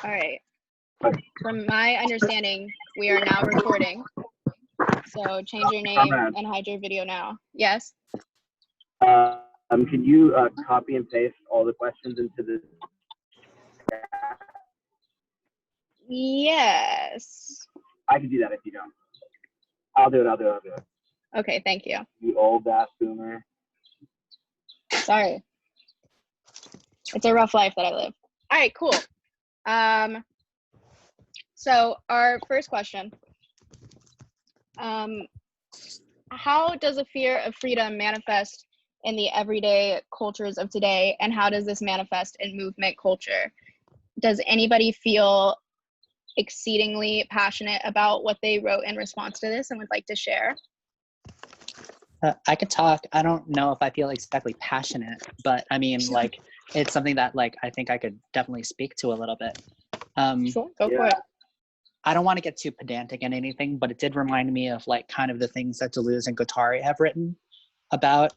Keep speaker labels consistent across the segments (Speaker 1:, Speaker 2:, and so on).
Speaker 1: All right. From my understanding, we are now recording. So change your name and hide your video now. Yes?
Speaker 2: Can you copy and paste all the questions into the chat?
Speaker 1: Yes.
Speaker 2: I can do that if you don't. I'll do it.
Speaker 1: Okay, thank you.
Speaker 2: You old ass boomer.
Speaker 1: Sorry. It's a rough life that I live. All right, cool. So our first question. How does a fear of freedom manifest in the everyday cultures of today, and how does this manifest in movement culture? Does anybody feel exceedingly passionate about what they wrote in response to this and would like to share?
Speaker 3: I could talk. I don't know if I feel exactly passionate, but I mean, like, it's something that, like, I think I could definitely speak to a little bit.
Speaker 1: Sure, go for it.
Speaker 3: I don't want to get too pedantic in anything, but it did remind me of, like, kind of the things that Deleuze and Guattari have written about,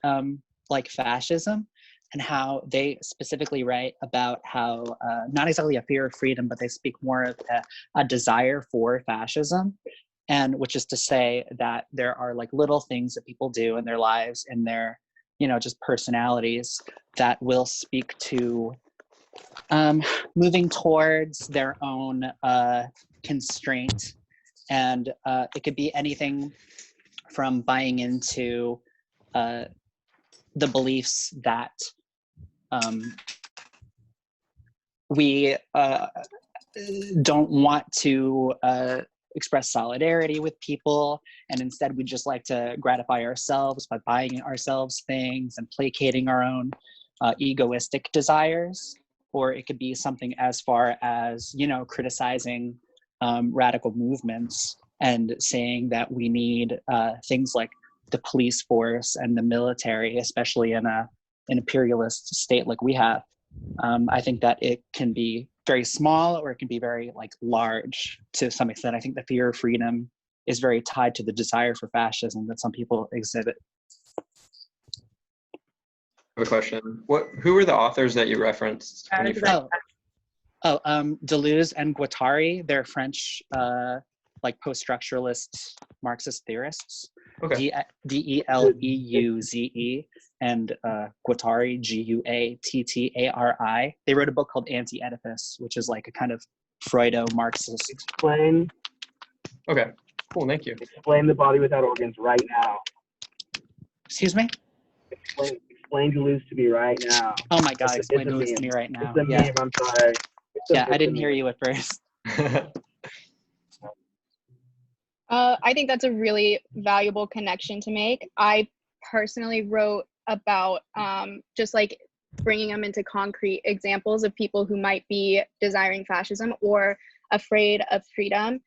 Speaker 3: like, fascism, and how they specifically write about how, not exactly a fear of freedom, but they speak more of a desire for fascism. And which is to say that there are, like, little things that people do in their lives, in their, you know, just personalities, that will speak to moving towards their own constraint. And it could be anything from buying into the beliefs that we don't want to express solidarity with people, and instead we just like to gratify ourselves by buying ourselves things and placating our own egoistic desires. Or it could be something as far as, you know, criticizing radical movements and saying that we need things like the police force and the military, especially in an imperialist state like we have. I think that it can be very small, or it can be very, like, large to some extent. I think the fear of freedom is very tied to the desire for fascism that some people exhibit.
Speaker 4: I have a question. Who were the authors that you referenced?
Speaker 3: Deleuze and Guattari. They're French, like, post-structuralist Marxist theorists.
Speaker 4: Okay.
Speaker 3: Deleuze and Guattari, Guattari. They wrote a book called Anti-Oedipus, which is like a kind of Freudo-Marxist.
Speaker 2: Explain.
Speaker 4: Okay, cool, thank you.
Speaker 2: Explain the body without organs right now.
Speaker 3: Excuse me?
Speaker 2: Explain Deleuze to me right now.
Speaker 3: Oh my God, explain Deleuze to me right now.
Speaker 2: It's a meme, I'm sorry.
Speaker 3: I didn't hear you at first.
Speaker 1: I think that's a really valuable connection to make. I personally wrote about just like bringing them into concrete examples of people who might be desiring fascism or afraid of freedom,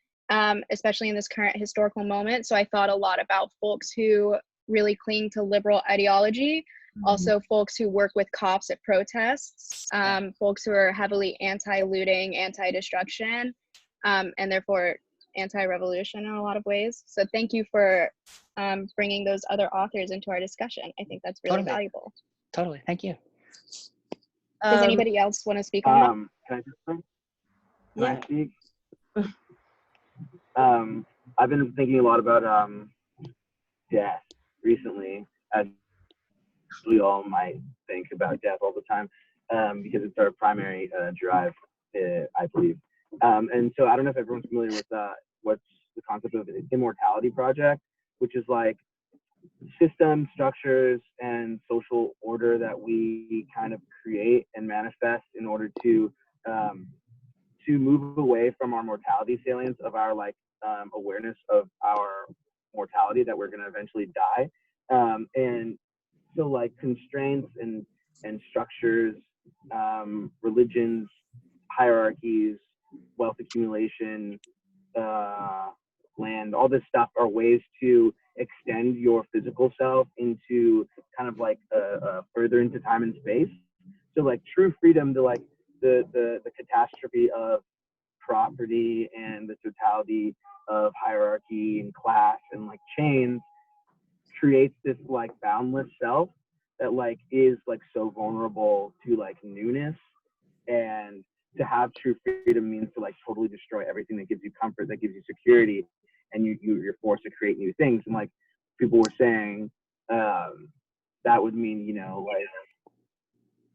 Speaker 1: especially in this current historical moment. So I thought a lot about folks who really cling to liberal ideology, also folks who work with cops at protests, folks who are heavily anti-looting, anti-destruction, and therefore anti-revolution in a lot of ways. So thank you for bringing those other authors into our discussion. I think that's really valuable.
Speaker 3: Totally, thank you.
Speaker 1: Does anybody else want to speak on that?
Speaker 2: Can I just speak?
Speaker 1: Yeah.
Speaker 2: Can I speak? I've been thinking a lot about death recently, as we all might think about death all the time, because it's our primary drive, I believe. And so I don't know if everyone's familiar with what's the concept of the immortality project, which is like system structures and social order that we kind of create and manifest in order to move away from our mortality salience of our awareness of our mortality, that we're going to eventually die. And so like constraints and structures, religions, hierarchies, wealth accumulation, land, all this stuff are ways to extend your physical self into kind of like further into time and space. So like true freedom, the catastrophe of property and the totality of hierarchy and class and like chains creates this like boundless self that like is like so vulnerable to like newness and to have true freedom means to like totally destroy everything that gives you comfort, that gives you security, and you're forced to create new things. And like people were saying, that would mean, you know, like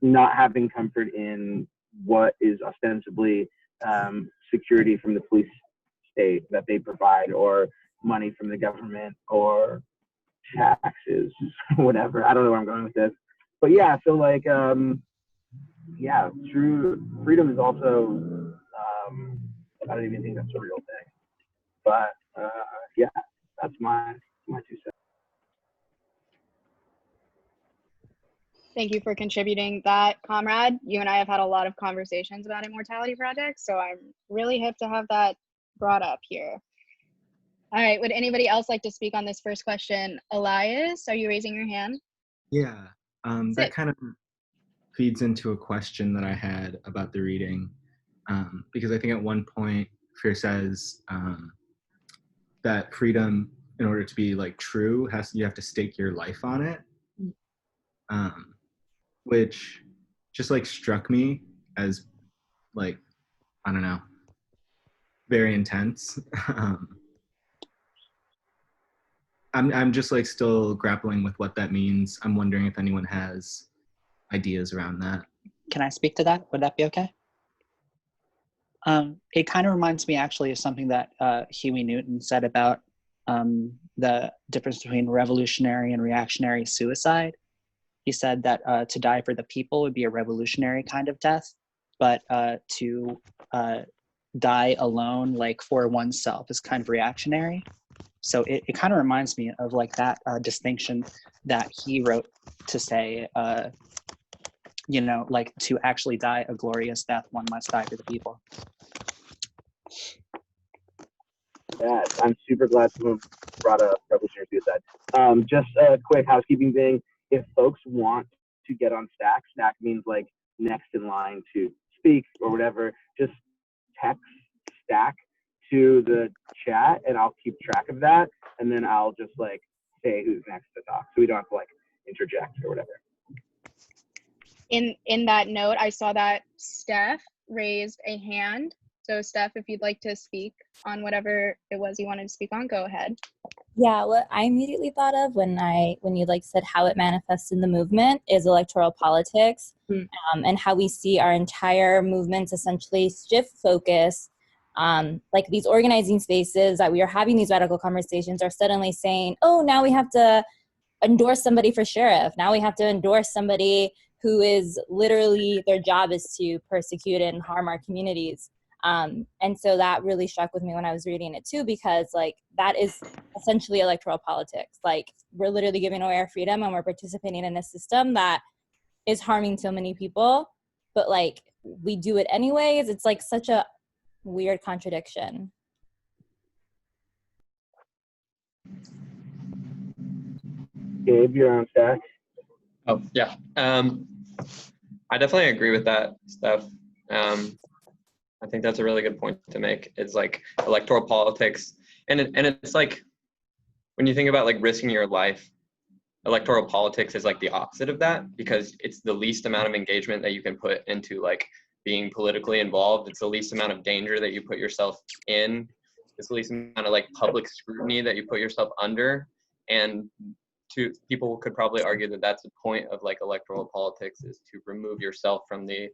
Speaker 2: not having comfort in what is ostensibly security from the police state that they provide, or money from the government, or taxes, whatever. I don't know where I'm going with this, but yeah, I feel like yeah, true freedom is also I don't even think that's a real thing, but yeah, that's my 2 cents.
Speaker 1: Thank you for contributing that, comrade. You and I have had a lot of conversations about immortality projects, so I'm really hip to have that brought up here. All right, would anybody else like to speak on this first question? Elias, are you raising your hand?
Speaker 5: Yeah, that kind of feeds into a question that I had about the reading, because I think at one point Freire says that freedom, in order to be like true, you have to stake your life on it, which just like struck me as like, I don't know, very intense. I'm just like still grappling with what that means. I'm wondering if anyone has ideas around that.
Speaker 3: Can I speak to that? Would that be okay? It kind of reminds me actually of something that Huey Newton said about the difference between revolutionary and reactionary suicide. He said that to die for the people would be a revolutionary kind of death, but to die alone, like for oneself, is kind of reactionary. So it kind of reminds me of like that distinction that he wrote to say, you know, like to actually die a glorious death, one must die for the people.
Speaker 2: Yeah, I'm super glad someone brought up revolutionary suicide. Just a quick housekeeping thing. If folks want to get on Stack means like next in line to speak or whatever, just text Stack to the chat and I'll keep track of that. And then I'll just like say who's next to talk, so we don't have to like interject or whatever.
Speaker 1: In that note, I saw that Steph raised a hand. So Steph, if you'd like to speak on whatever it was you wanted to speak on, go ahead.
Speaker 6: Yeah, what I immediately thought of when you like said how it manifests in the movement is electoral politics, and how we see our entire movements essentially shift focus. Like these organizing spaces that we are having these radical conversations are suddenly saying, oh, now we have to endorse somebody for sheriff. Now we have to endorse somebody who is literally, their job is to persecute and harm our communities. And so that really struck with me when I was reading it too, because like that is essentially electoral politics. Like we're literally giving away our freedom and we're participating in a system that is harming so many people, but like we do it anyways. It's like such a weird contradiction.
Speaker 2: Gabe, you're on Stack.
Speaker 4: Oh, yeah. I definitely agree with that stuff. I think that's a really good point to make. It's like electoral politics, and it's like when you think about like risking your life, electoral politics is like the opposite of that, because it's the least amount of engagement that you can put into like being politically involved. It's the least amount of danger that you put yourself in. It's the least amount of like public scrutiny that you put yourself under. And people could probably argue that that's the point of like electoral politics, is to remove yourself from the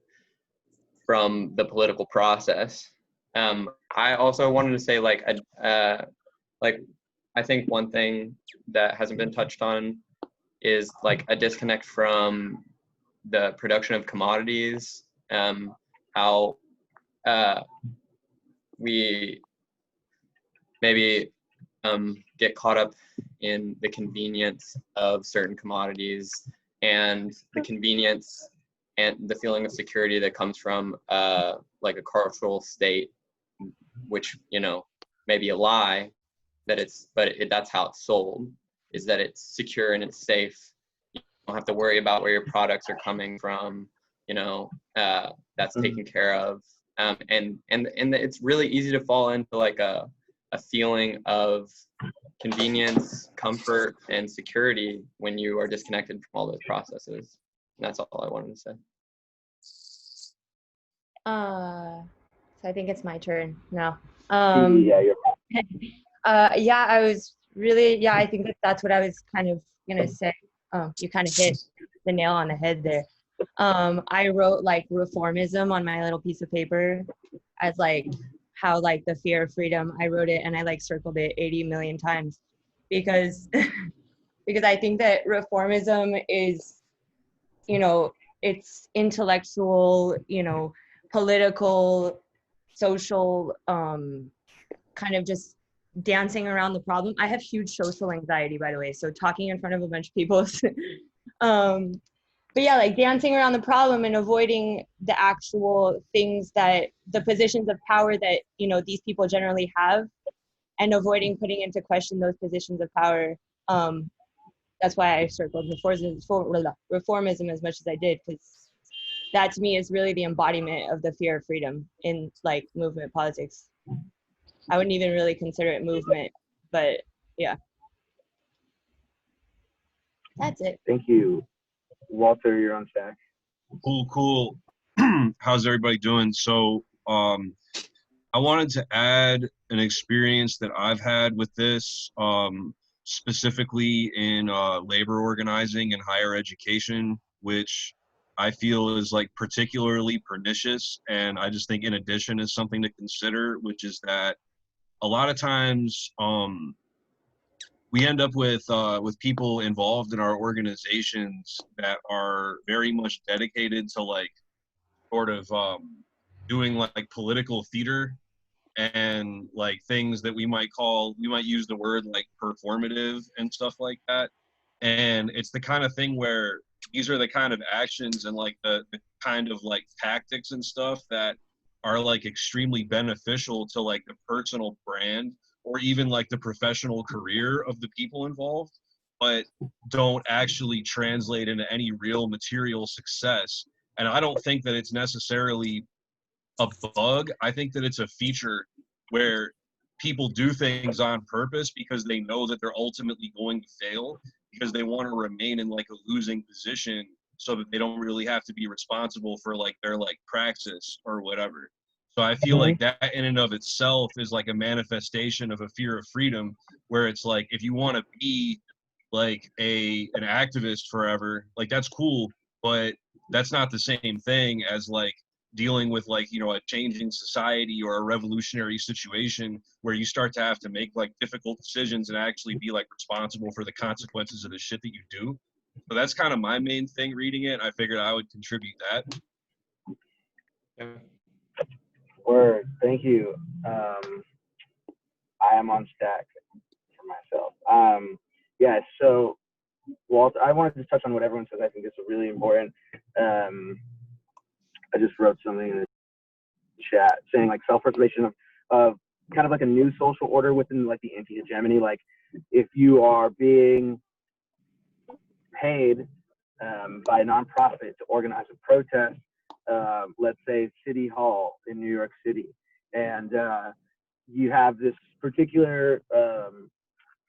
Speaker 4: political process. I also wanted to say like I think one thing that hasn't been touched on is like a disconnect from the production of commodities, how we maybe get caught up in the convenience of certain commodities, and the convenience and the feeling of security that comes from like a cultural state, which, you know, may be a lie, that's how it's sold, is that it's secure and it's safe. You don't have to worry about where your products are coming from, you know, that's taken care of. And it's really easy to fall into like a feeling of convenience, comfort, and security when you are disconnected from all those processes. And that's all I wanted to say.
Speaker 7: So I think it's my turn now.
Speaker 2: Yeah, you're
Speaker 7: Yeah, I was really, yeah, I think that's what I was kind of gonna say. You kind of hit the nail on the head there. I wrote like reformism on my little piece of paper as like how like the fear of freedom. I wrote it and I like circled it 80 million times because because I think that reformism is, you know, it's intellectual, you know, political, social, kind of just dancing around the problem. I have huge social anxiety, by the way, so talking in front of a bunch of people is, but yeah, like dancing around the problem and avoiding the actual things that the positions of power that, you know, these people generally have, and avoiding putting into question those positions of power. That's why I circled reformism as much as I did, because that to me is really the embodiment of the fear of freedom in like movement politics. I wouldn't even really consider it movement, but yeah. That's it.
Speaker 2: Thank you. Walter, you're on stack.
Speaker 8: Cool. How's everybody doing? So I wanted to add an experience that I've had with this, specifically in labor organizing and higher education, which I feel is like particularly pernicious. And I just think in addition is something to consider, which is that a lot of times we end up with people involved in our organizations that are very much dedicated to like sort of doing like political theater and like things that we might use the word like performative and stuff like that. And it's the kind of thing where these are the kind of actions and like the kind of like tactics and stuff that are like extremely beneficial to like the personal brand or even like the professional career of the people involved, but don't actually translate into any real material success. And I don't think that it's necessarily a bug. I think that it's a feature where people do things on purpose because they know that they're ultimately going to fail, because they want to remain in like a losing position so that they don't really have to be responsible for like their like praxis or whatever. So I feel like that in and of itself is like a manifestation of a fear of freedom, where it's like if you want to be like an activist forever, like that's cool, but that's not the same thing as like dealing with like, you know, a changing society or a revolutionary situation where you start to have to make like difficult decisions and actually be like responsible for the consequences of the shit that you do. So that's kind of my main thing reading it. I figured I would contribute that.
Speaker 2: Word. Thank you. I am on stack for myself. Yeah, so Walter, I wanted to touch on what everyone says. I think it's really important. I just wrote something in the chat saying like self-preservation of kind of like a new social order within like the anti-hegemony. Like if you are being paid by a nonprofit to organize a protest, let's say City Hall in New York City, and you have this particular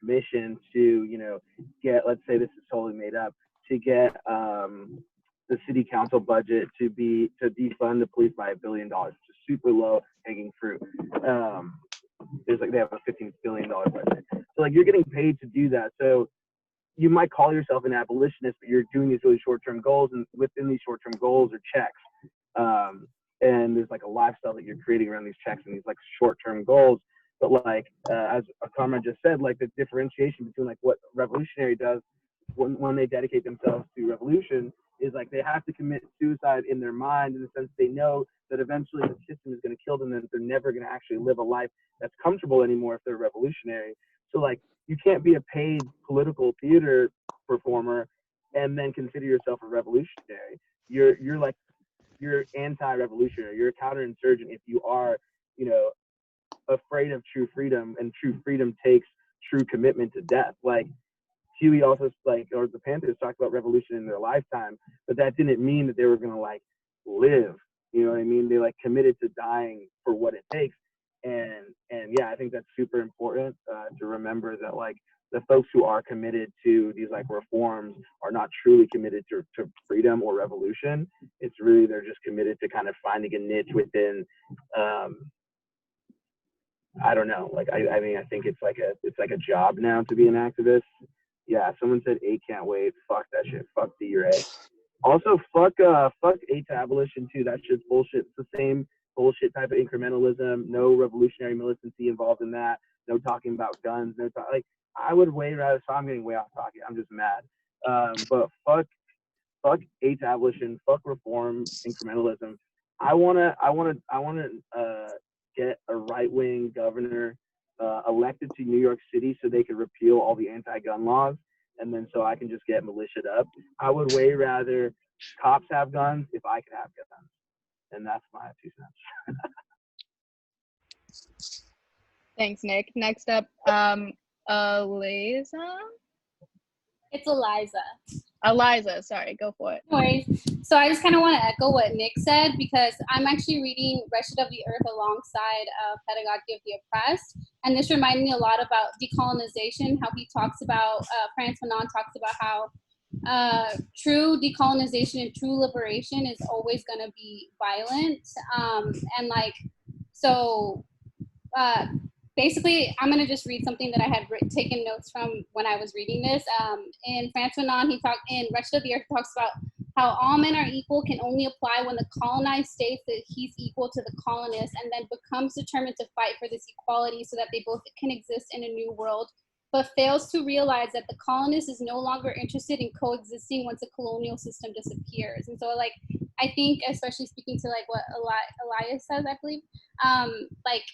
Speaker 2: mission to, you know, get, let's say this is totally made up, to get the city council budget to defund the police by $1 billion, which is super low hanging fruit. There's like, they have a $15 billion budget. So like you're getting paid to do that. So you might call yourself an abolitionist, but you're doing these really short-term goals, and within these short-term goals are checks. And there's like a lifestyle that you're creating around these checks and these like short-term goals. But like, as a comrade just said, like the differentiation between like what revolutionary does when they dedicate themselves to revolution is like they have to commit suicide in their mind, in the sense they know that eventually the system is going to kill them and they're never going to actually live a life that's comfortable anymore if they're revolutionary. So like you can't be a paid political theater performer and then consider yourself a revolutionary. You're anti-revolutionary. You're a counterinsurgent if you are, you know, afraid of true freedom, and true freedom takes true commitment to death. Like Huey also, like, or the Panthers talked about revolution in their lifetime, but that didn't mean that they were gonna like live. You know what I mean? They like committed to dying for what it takes. And yeah, I think that's super important to remember that like the folks who are committed to these like reforms are not truly committed to freedom or revolution. It's really they're just committed to kind of finding a niche within I don't know. Like I mean I think it's like a job now to be an activist. Yeah, someone said A can't wait. Fuck that shit. Fuck D or A. Also fuck A to abolition too. That shit's bullshit. It's the same bullshit type of incrementalism. No revolutionary militancy involved in that. No talking about guns. No like I would way rather. So I'm getting way off topic. I'm just mad. But fuck A to abolition. Fuck reform incrementalism. I wanna get a right wing governor elected to New York City so they could repeal all the anti-gun laws, and then so I can just get militiaed up. I would way rather cops have guns if I could have guns, and that's my 2 cents.
Speaker 1: Thanks, Nick. Next up, Eliza.
Speaker 9: It's Eliza.
Speaker 1: Eliza, sorry, go for it.
Speaker 9: No worries. So I just kind of want to echo what Nick said, because I'm actually reading Wretched of the Earth alongside Pedagogy of the Oppressed. And this reminded me a lot about decolonization, how he talks about, Frantz Fanon talks about how true decolonization and true liberation is always going to be violent. And like, so basically, I'm going to just read something that I had taken notes from when I was reading this. In Frantz Fanon, he talked in Wretched of the Earth, talks about how all men are equal can only apply when the colonized states that he's equal to the colonist, and then becomes determined to fight for this equality so that they both can exist in a new world, but fails to realize that the colonist is no longer interested in coexisting once the colonial system disappears. And so, like, I think, especially speaking to like what Elias says, I believe, like,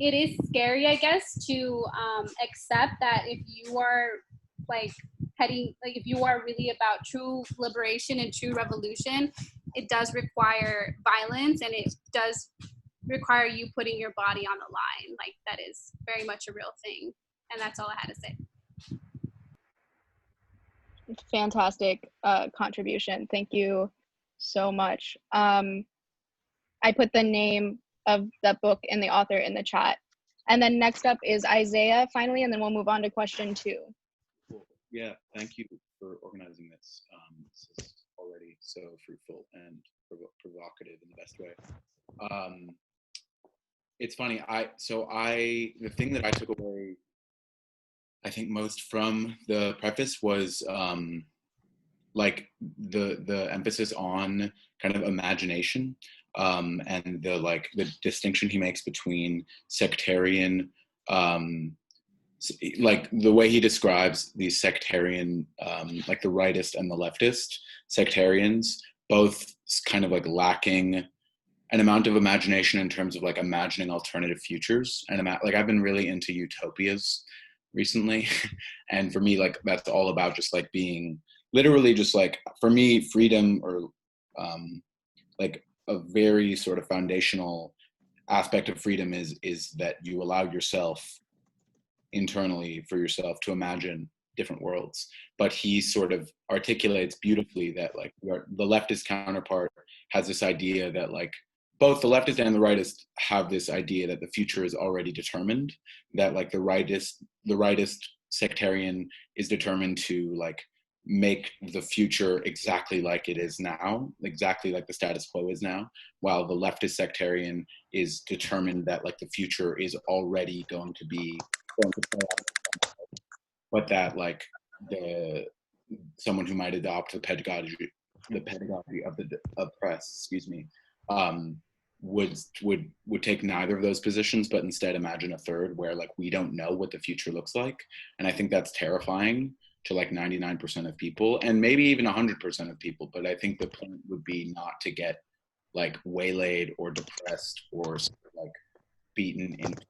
Speaker 9: it is scary, I guess, to accept that if you are like heading, like if you are really about true liberation and true revolution, it does require violence, and it does require you putting your body on the line. Like, that is very much a real thing. And that's all I had to say.
Speaker 1: Fantastic contribution. Thank you so much. I put the name of the book and the author in the chat. And then next up is Isaiah finally, and then we'll move on to question 2.
Speaker 10: Cool. Yeah, thank you for organizing this. This is already so fruitful and provocative in the best way. It's funny, the thing that I took away, I think, most from the preface was like the emphasis on kind of imagination, and the distinction he makes between sectarian, like the way he describes these sectarian, like the rightist and the leftist sectarians, both kind of like lacking an amount of imagination in terms of like imagining alternative futures. And like I've been really into utopias recently, and for me, like that's all about just like being literally just like, for me, freedom, or like a very sort of foundational aspect of freedom is that you allow yourself internally for yourself to imagine different worlds. But he sort of articulates beautifully that like the leftist counterpart has this idea that like both the leftist and the rightist have this idea that the future is already determined, that like the rightist sectarian is determined to like make the future exactly like it is now, exactly like the status quo is now, while the leftist sectarian is determined that like the future is already going to play out, but that like someone who might adopt the pedagogy of the oppressed, would take neither of those positions, but instead imagine a third where like we don't know what the future looks like. And I think that's terrifying to like 99% of people, and maybe even 100% of people. But I think the point would be not to get like waylaid or depressed or like beaten into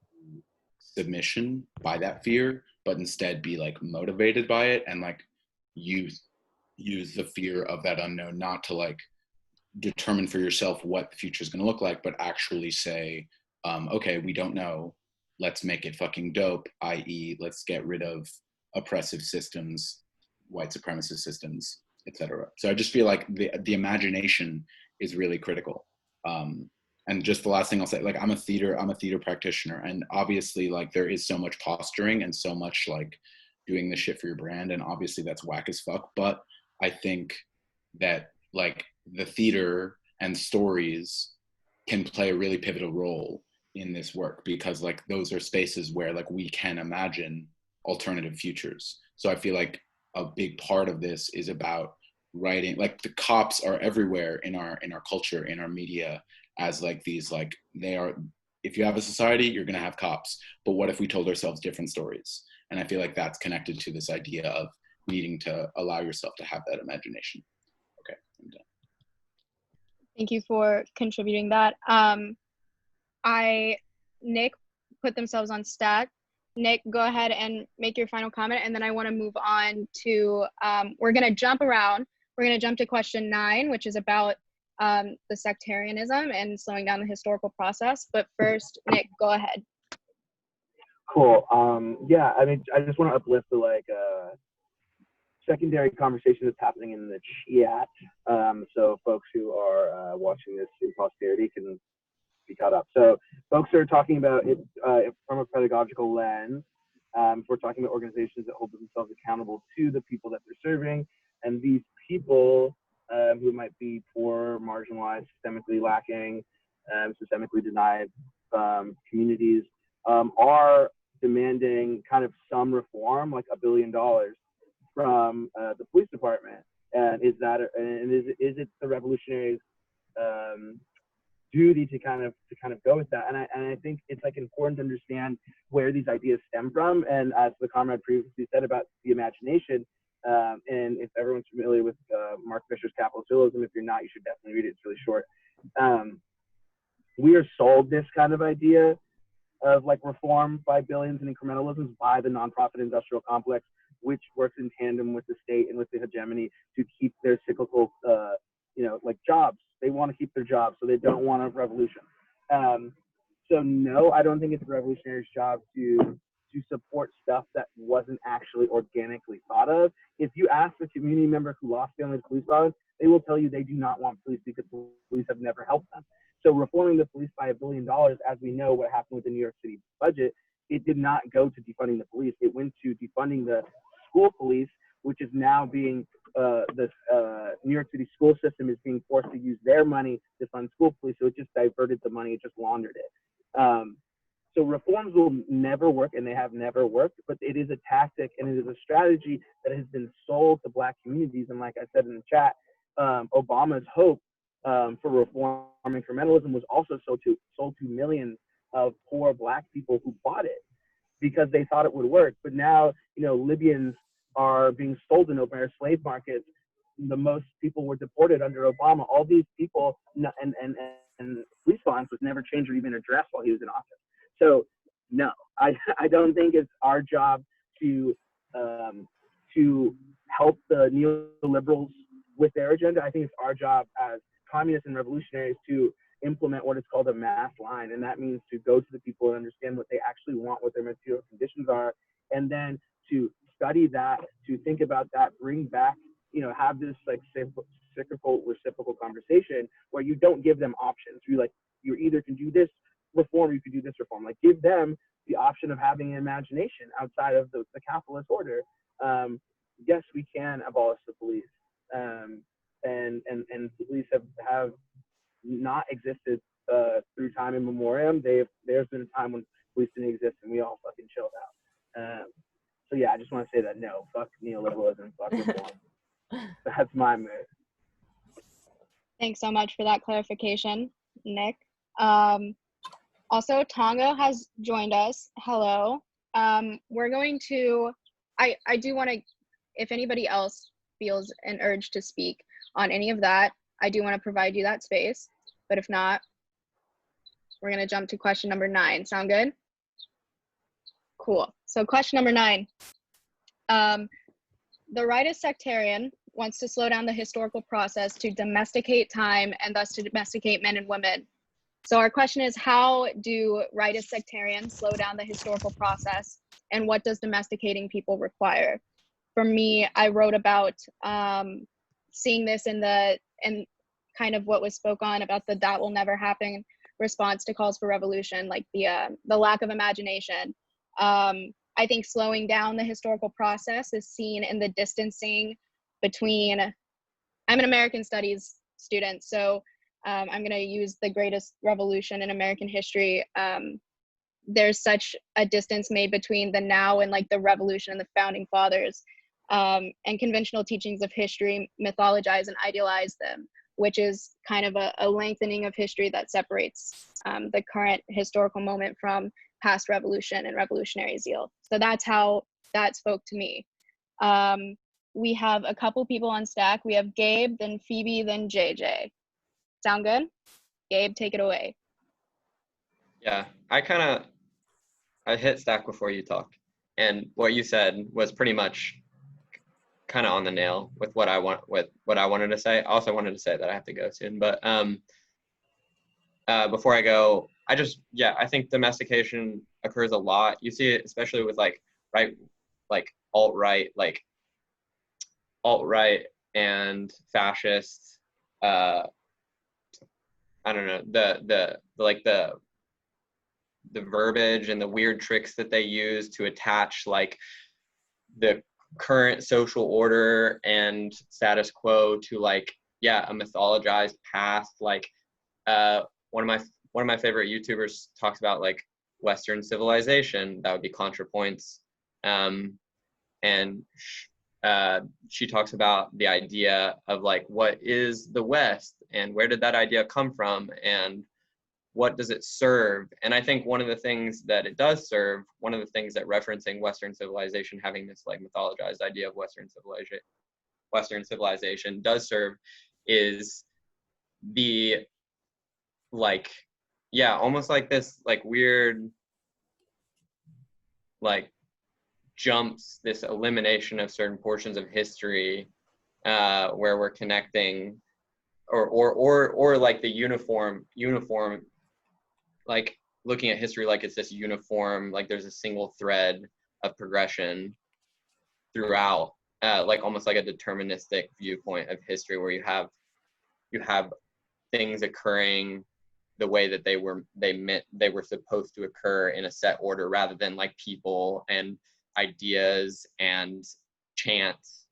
Speaker 10: submission by that fear, but instead be like motivated by it, and like use the fear of that unknown not to like determine for yourself what the future is going to look like, but actually say, okay, we don't know, let's make it fucking dope, i.e. let's get rid of oppressive systems, white supremacist systems, etc. So I just feel like the imagination is really critical. And just the last thing I'll say, like I'm a theater practitioner, and obviously like there is so much posturing and so much like doing this shit for your brand, and obviously that's whack as fuck. But I think that like the theater and stories can play a really pivotal role in this work, because like those are spaces where like we can imagine alternative futures. So I feel like a big part of this is about writing, like the cops are everywhere in our culture, in our media, as like these, like they are, if you have a society, you're going to have cops. But what if we told ourselves different stories? And I feel like that's connected to this idea of needing to allow yourself to have that imagination. Okay, I'm done.
Speaker 1: Thank you for contributing that. Nick put themselves on stat. Nick, go ahead and make your final comment, and then I want to move on to, we're going to jump around. We're going to jump to question 9, which is about the sectarianism and slowing down the historical process. But first, Nick, go ahead.
Speaker 2: Cool. Yeah, I mean, I just want to uplift the like secondary conversation that's happening in the chat, so folks who are watching this in posterity can be caught up. So folks are talking about it from a pedagogical lens. We're talking about organizations that hold themselves accountable to the people that they're serving, and these people who might be poor, marginalized, systemically lacking, systemically denied communities are demanding kind of some reform, like $1 billion from the police department. And is it the revolutionaries' duty to kind of go with that? And I think it's like important to understand where these ideas stem from. And as the comrade previously said about the imagination, and if everyone's familiar with Mark Fisher's Capital Syllogism, if you're not, you should definitely read it. It's really short. We are sold this kind of idea of like reform by billions and incrementalisms by the nonprofit industrial complex, which works in tandem with the state and with the hegemony to keep their cyclical, like jobs. They want to keep their jobs, so they don't want a revolution. So no, I don't think it's the revolutionary's job to support stuff that wasn't actually organically thought of. If you ask a community member who lost family to police violence, they will tell you they do not want police because police have never helped them. So reforming the police by $1 billion, as we know what happened with the New York City budget, it did not go to defunding the police. It went to defunding the school police, which is now being, the New York City school system is being forced to use their money to fund school police. So it just diverted the money, it just laundered it. So reforms will never work, and they have never worked, but it is a tactic and it is a strategy that has been sold to Black communities. And like I said in the chat, Obama's hope for reform incrementalism was also sold to millions of poor Black people who bought it because they thought it would work. But now, Libyans are being sold in open air slave markets. The most people were deported under Obama. All these people, and police violence was never changed or even addressed while he was in office. So no, I don't think it's our job to help the neoliberals with their agenda. I think it's our job as communists and revolutionaries to implement what is called a mass line, and that means to go to the people and understand what they actually want, what their material conditions are, and then to study that, to think about that, bring back, have this like cyclical reciprocal conversation where you don't give them options. You either can do this reform, you can do this reform. Like give them the option of having an imagination outside of the capitalist order. Yes, we can abolish the police, and the police have not existed through time immemorial. There's been a time when police didn't exist and we all fucking chilled out. So yeah, I just want to say that no, fuck neoliberalism, fuck reform. That's my move.
Speaker 1: Thanks so much for that clarification, Nick. Also, Tonga has joined us. Hello. We're going to, I do want to, if anybody else feels an urge to speak on any of that, I do want to provide you that space. But if not, we're going to jump to question number 9. Sound good? Cool. So question number 9. The right is sectarian, wants to slow down the historical process to domesticate time and thus to domesticate men and women. So our question is, how do rightist sectarians slow down the historical process, and what does domesticating people require? For me, I wrote about seeing this in kind of what was spoke on about that will never happen response to calls for revolution, like the lack of imagination. I think slowing down the historical process is seen in the distancing between, I'm an American studies student, so I'm going to use the greatest revolution in American history. There's such a distance made between the now and like the revolution and the founding fathers, and conventional teachings of history mythologize and idealize them, which is kind of a lengthening of history that separates the current historical moment from past revolution and revolutionary zeal. So that's how that spoke to me. We have a couple people on stack. We have Gabe, then Phoebe, then JJ. Sound good? Gabe, take it away.
Speaker 4: Yeah, I hit stack before you talked, and what you said was pretty much kind of on the nail with what I wanted to say. I also wanted to say that I have to go soon, but before I go, I think domestication occurs a lot. You see it especially with alt-right and fascists. I don't know, the verbiage and the weird tricks that they use to attach like the current social order and status quo to like, yeah, a mythologized past. Like one of my favorite YouTubers talks about like Western civilization. That would be ContraPoints. And she talks about the idea of like, what is the West and where did that idea come from and what does it serve? And I think one of the things that it does serve, one of the things that referencing Western civilization, having this like mythologized idea of Western civilization does serve, is the like, yeah, almost like this like weird like jumps, this elimination of certain portions of history where we're connecting or like the uniform, like looking at history like it's this uniform, like there's a single thread of progression throughout, like almost like a deterministic viewpoint of history where you have things occurring the way that they were supposed to occur in a set order, rather than like people and ideas and chance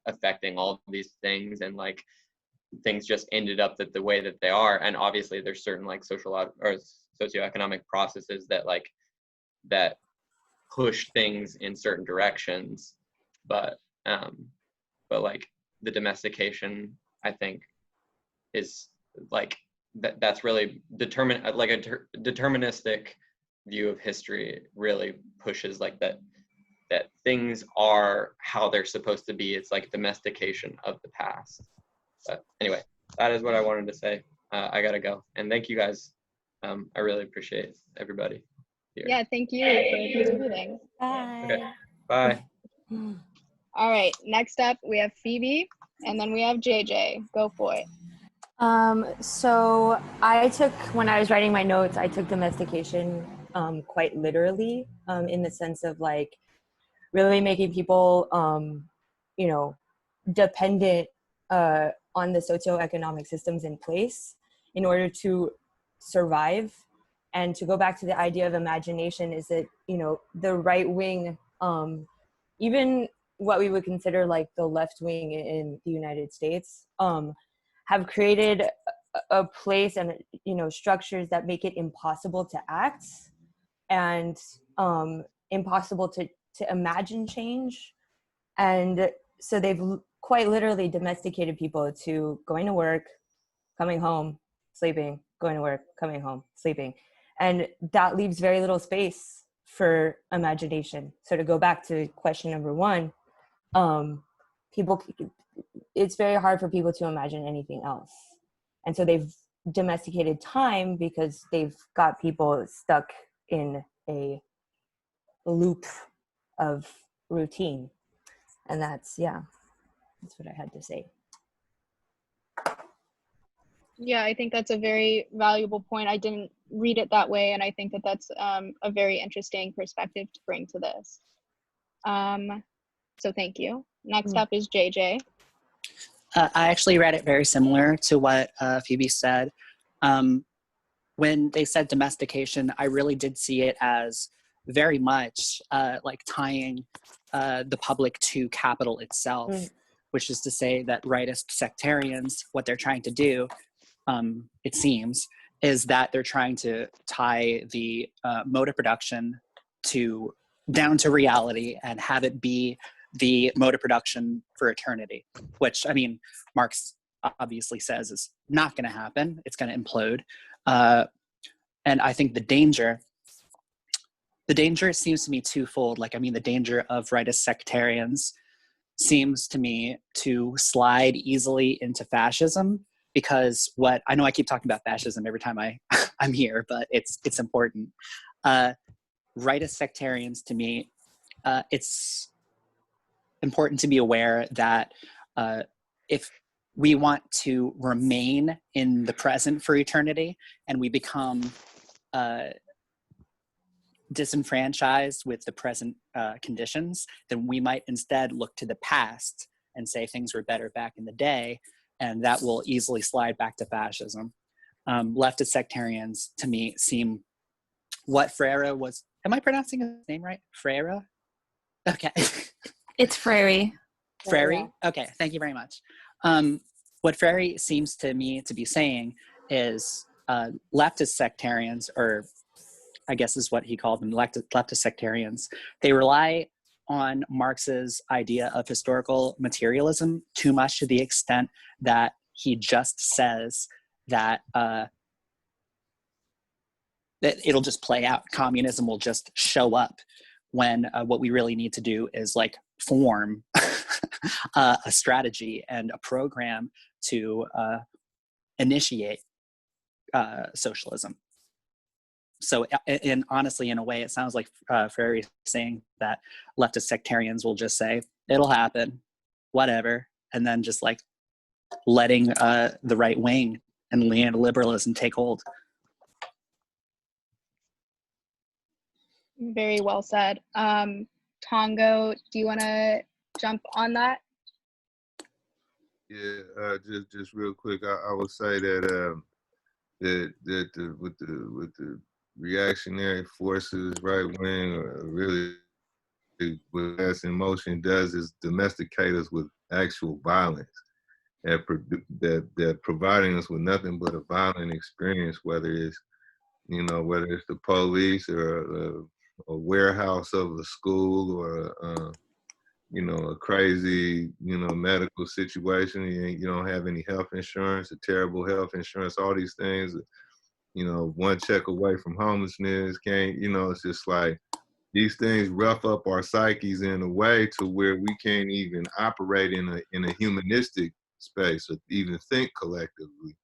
Speaker 4: affecting all of these things, and like things just ended up the way that they are. And obviously there's certain like social or socioeconomic processes that push things in certain directions, but like the domestication, I think, is like that's really like a deterministic view of history really pushes like that things are how they're supposed to be. It's like domestication of the past. But anyway, that is what I wanted to say. I gotta go, and thank you guys. I really appreciate everybody here.
Speaker 1: Yeah, thank you for contributing.
Speaker 6: Bye.
Speaker 4: Okay, bye.
Speaker 1: All right, next up we have Phoebe, and then we have JJ. Go for it.
Speaker 7: So when I was writing my notes, I took domestication quite literally, in the sense of like really making people, dependent on the socioeconomic systems in place in order to survive. And to go back to the idea of imagination, is that, the right wing, even what we would consider like the left wing in the United States, have created a place and, structures that make it impossible to act and impossible to imagine change. And so they've quite literally domesticated people to going to work, coming home, sleeping, going to work, coming home, sleeping. And that leaves very little space for imagination. So to go back to question number one, it's very hard for people to imagine anything else. And so they've domesticated time because they've got people stuck in a loop of routine. And that's what I had to say.
Speaker 1: Yeah, I think that's a very valuable point. I didn't read it that way, and I think that that's a very interesting perspective to bring to this. So thank you. Next up is JJ.
Speaker 3: I actually read it very similar to what Phoebe said. when they said domestication, I really did see it as very much like tying the public to capital itself, which is to say that rightist sectarians, what they're trying to do, it seems, is that they're trying to tie the mode of production down to reality and have it be the mode of production for eternity, which, I mean, Marx obviously says is not going to happen. It's going to implode. And I think the danger seems to me twofold. Like, I mean, the danger of rightist sectarians seems to me to slide easily into fascism, because I know I keep talking about fascism every time I'm here, but it's important. Rightist sectarians, to me, it's important to be aware that if we want to remain in the present for eternity and we become disenfranchised with the present conditions, then we might instead look to the past and say things were better back in the day, and that will easily slide back to fascism. Leftist sectarians, to me, seem what Freire was. Am I pronouncing his name right? Freire? Okay.
Speaker 11: It's Freire.
Speaker 3: Freire? Okay, thank you very much. What Freire seems to me to be saying is leftist sectarians, or I guess is what he called them, leftist sectarians, they rely on Marx's idea of historical materialism too much, to the extent that he just says that that it'll just play out. Communism will just show up, when what we really need to do is like form a strategy and a program to initiate socialism. So, and honestly, in a way, it sounds like Freire is saying that leftist sectarians will just say, it'll happen, whatever, and then just like letting the right wing and neoliberalism take hold.
Speaker 1: Very well said. Tongo, do you want to jump on that?
Speaker 12: Yeah, just real quick, I would say that with the reactionary forces, right wing, really what that's in motion does is domesticate us with actual violence, that providing us with nothing but a violent experience, whether it's the police or a warehouse of a school, or a crazy medical situation. You don't have any health insurance, a terrible health insurance, all these things. One check away from homelessness, it's just like these things rough up our psyches in a way to where we can't even operate in a humanistic space or even think collectively,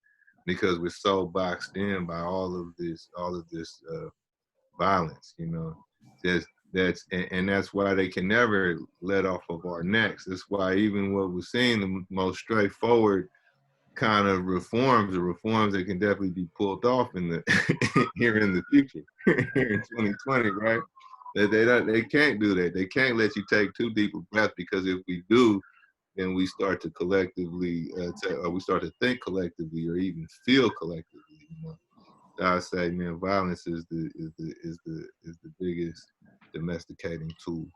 Speaker 12: because we're so boxed in by all of this violence. That's why they can never let off of our necks. That's why even what we're seeing, the most straightforward kind of reforms, or reforms that can definitely be pulled off in the here in the future, here in 2020, right? They can't do that. They can't let you take too deep a breath, because if we do, then we start to collectively, or we start to think collectively, or even feel collectively. I say, man, violence is the biggest domesticating tool.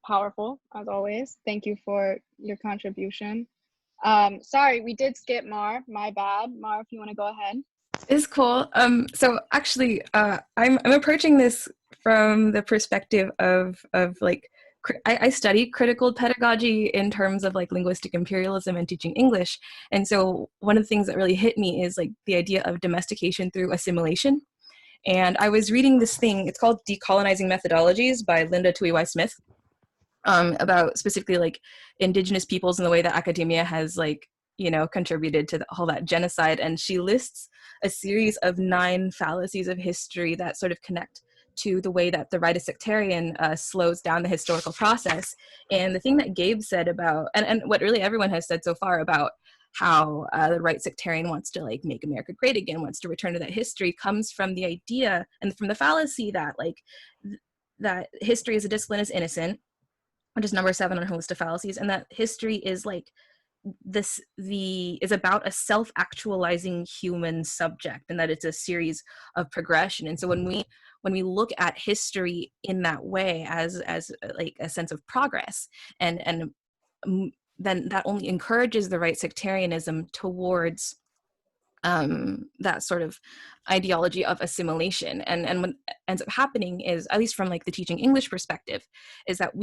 Speaker 1: Powerful, as always. Thank you for your contribution. Sorry, we did skip Mar. My bad. Mar, if you want to go ahead.
Speaker 11: It's cool. So actually, I'm approaching this from the perspective of like, I study critical pedagogy in terms of like linguistic imperialism and teaching English. And so one of the things that really hit me is like the idea of domestication through assimilation. And I was reading this thing, it's called Decolonizing Methodologies by Linda Tuiwai Smith, about specifically like indigenous peoples and the way that academia has like, contributed to all that genocide. And she lists a series of 9 fallacies of history that sort of connect to the way that the rightist sectarian slows down the historical process. And the thing that Gabe said about, and what really everyone has said so far about how the right sectarian wants to like make America great again, wants to return to that history, comes from the idea and from the fallacy that like that history as a discipline is innocent, which is number 7 on her list of fallacies, and that history is like is about a self-actualizing human subject, and that it's a series of progression. And so when we look at history in that way as like a sense of progress, and then that only encourages the right sectarianism towards that sort of ideology of assimilation. And what ends up happening is, at least from like the teaching English perspective, is that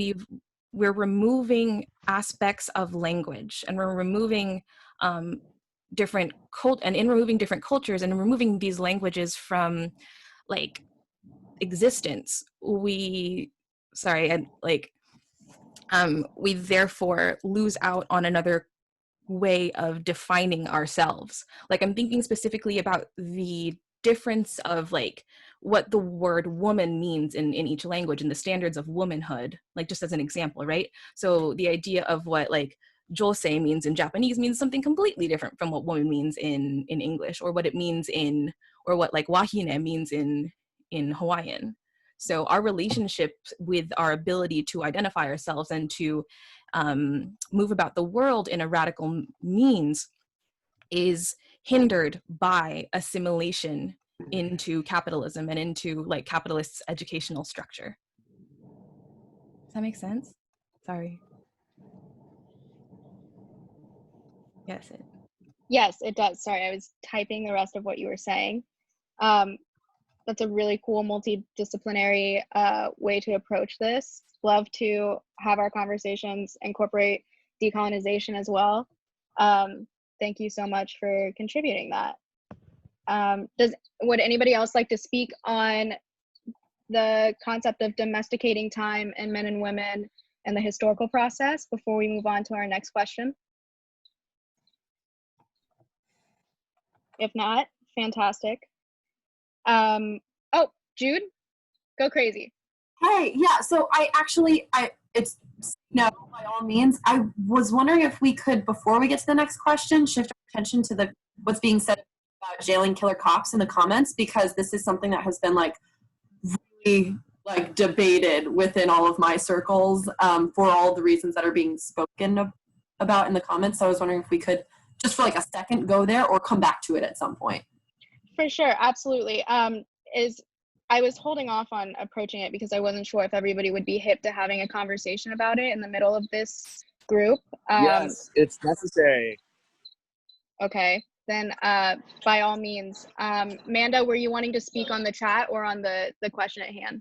Speaker 11: we're removing aspects of language, and we're removing different removing different cultures and removing these languages from like existence, we therefore lose out on another way of defining ourselves. Like, I'm thinking specifically about the difference of like what the word woman means in each language and the standards of womanhood, like just as an example, right? So the idea of what like josei means in Japanese means something completely different from what woman means in English, or what it means or what like wahine means in Hawaiian. So our relationship with our ability to identify ourselves and to move about the world in a radical means is hindered by assimilation into capitalism and into like capitalist educational structure. Does that make sense? Sorry. Yes,
Speaker 1: Yes, it does. Sorry, I was typing the rest of what you were saying. That's a really cool multidisciplinary way to approach this. Love to have our conversations incorporate decolonization as well. Thank you so much for contributing that. Would anybody else like to speak on the concept of domesticating time in men and women and the historical process before we move on to our next question? If not, fantastic. Oh, Jude, go crazy.
Speaker 13: Hey, yeah, so it's no, by all means. I was wondering if we could, before we get to the next question, shift our attention to what's being said about jailing killer cops in the comments, because this is something that has been like really like debated within all of my circles for all the reasons that are being spoken about in the comments. So I was wondering if we could just for like a second go there or come back to it at some point.
Speaker 1: For sure, absolutely. I was holding off on approaching it because I wasn't sure if everybody would be hip to having a conversation about it in the middle of this group.
Speaker 2: Yes, it's necessary.
Speaker 1: Okay, then by all means. Manda, were you wanting to speak on the chat or on the question at hand?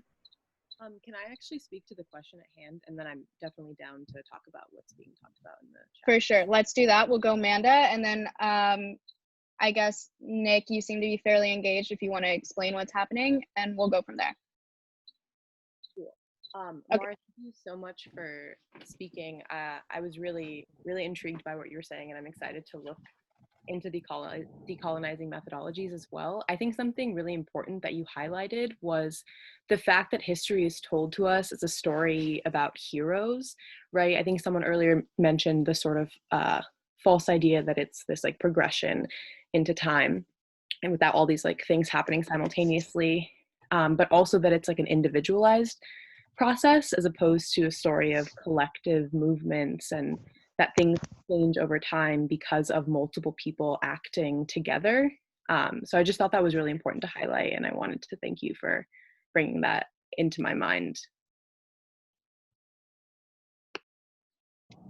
Speaker 14: Can I actually speak to the question at hand? And then I'm definitely down to talk about what's being talked about in the chat.
Speaker 1: For sure, let's do that. We'll go Manda, and then I guess, Nick, you seem to be fairly engaged if you want to explain what's happening, and we'll go from there.
Speaker 14: Cool.
Speaker 1: Okay.
Speaker 14: Laura, thank you so much for speaking. I was really, really intrigued by what you were saying, and I'm excited to look into decolonizing methodologies as well. I think something really important that you highlighted was the fact that history is told to us as a story about heroes, right? I think someone earlier mentioned the sort of false idea that it's this like progression into time and without all these like things happening simultaneously, but also that it's like an individualized process as opposed to a story of collective movements, and that things change over time because of multiple people acting together. So I just thought that was really important to highlight, and I wanted to thank you for bringing that into my mind.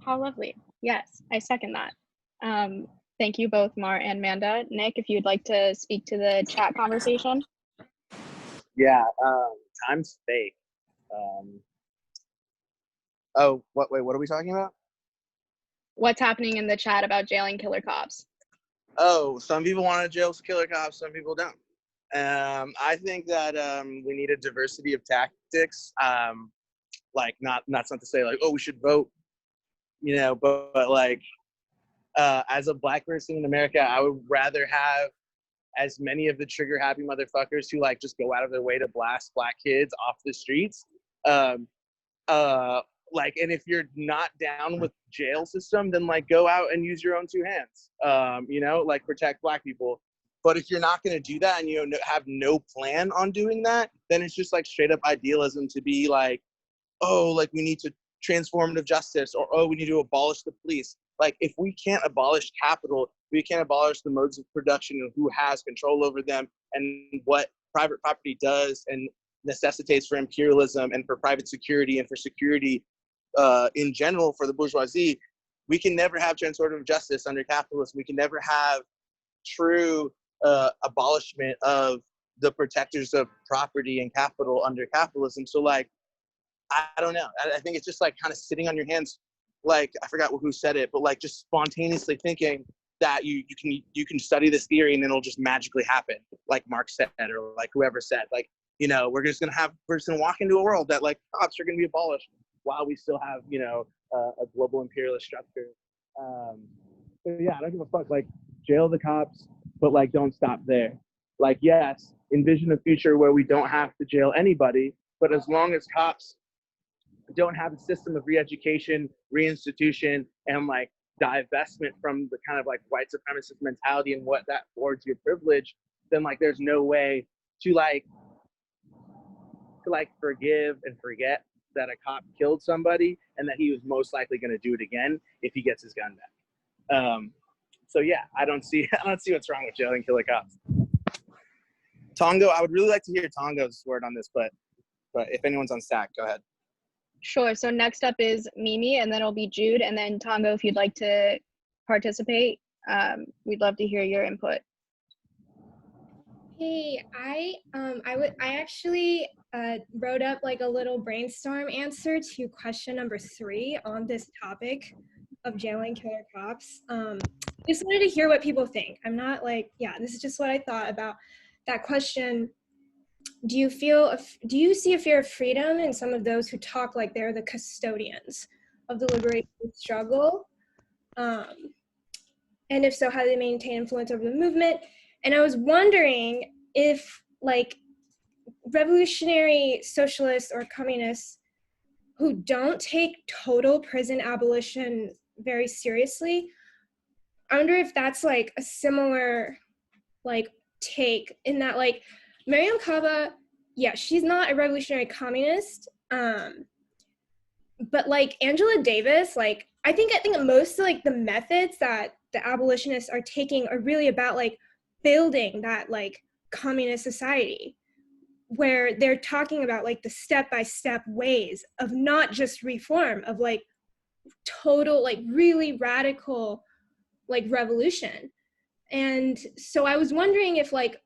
Speaker 1: How lovely. Yes, I second that. Thank you both, Mar and Manda. Nick, if you'd like to speak to the chat conversation.
Speaker 2: Yeah, time's fake. Oh, wait, what are we talking about?
Speaker 1: What's happening in the chat about jailing killer cops?
Speaker 2: Oh, some people want to jail killer cops, some people don't. I think that we need a diversity of tactics. Like not something to say like, oh, we should vote, you know, but like as a Black person in America, I would rather have as many of the trigger happy motherfuckers who like just go out of their way to blast Black kids off the streets. Like, and if you're not down with jail system, then like go out and use your own two hands, you know, like protect Black people. But if you're not going to do that and you have no plan on doing that, then it's just like straight up idealism to be like, oh, like we need to transformative justice, or oh, we need to abolish the police.
Speaker 15: Like, if we can't abolish capital, we can't abolish the modes of production and who has control over them and what private property does and necessitates for imperialism and for private security and for security in general for the bourgeoisie. We can never have transportative justice under capitalism. We can never have true abolishment of the protectors of property and capital under capitalism. So, like, I don't know. I think it's just like kind of sitting on your hands. Like, I forgot who said it, but like just spontaneously thinking that you can study this theory and then it'll just magically happen, like Marx said, or like whoever said, like, you know, we're just gonna walk into a world that like cops are gonna be abolished while we still have, you know, a global imperialist structure. So yeah, I don't give a fuck. Like, jail the cops, but like don't stop there. Like, yes, envision a future where we don't have to jail anybody, but as long as cops don't have a system of re-education, reinstitution, and like divestment from the kind of like white supremacist mentality and what that affords your privilege, then like there's no way to forgive and forget that a cop killed somebody and that he was most likely going to do it again if he gets his gun back. So yeah, I don't see what's wrong with jailing killer cops. Tongo, I would really like to hear Tongo's word on this, but if anyone's on stack, go ahead.
Speaker 1: Sure. So next up is Mimi, and then it'll be Jude, and then Tongo, if you'd like to participate, we'd love to hear your input.
Speaker 16: Hey, I actually wrote up like a little brainstorm answer to question number 3 on this topic of jailing killer cops. Just wanted to hear what people think. I'm not like, yeah, this is just what I thought about that question. Do you see a fear of freedom in some of those who talk like they're the custodians of the liberation struggle? And if so, how do they maintain influence over the movement? And I was wondering if like revolutionary socialists or communists who don't take total prison abolition very seriously, I wonder if that's like a similar like take in that like Mariam Kaba, yeah, she's not a revolutionary communist, but like Angela Davis, like I think most of like the methods that the abolitionists are taking are really about like building that like communist society, where they're talking about like the step-by-step ways of not just reform, of like total like really radical like revolution. And so I was wondering if like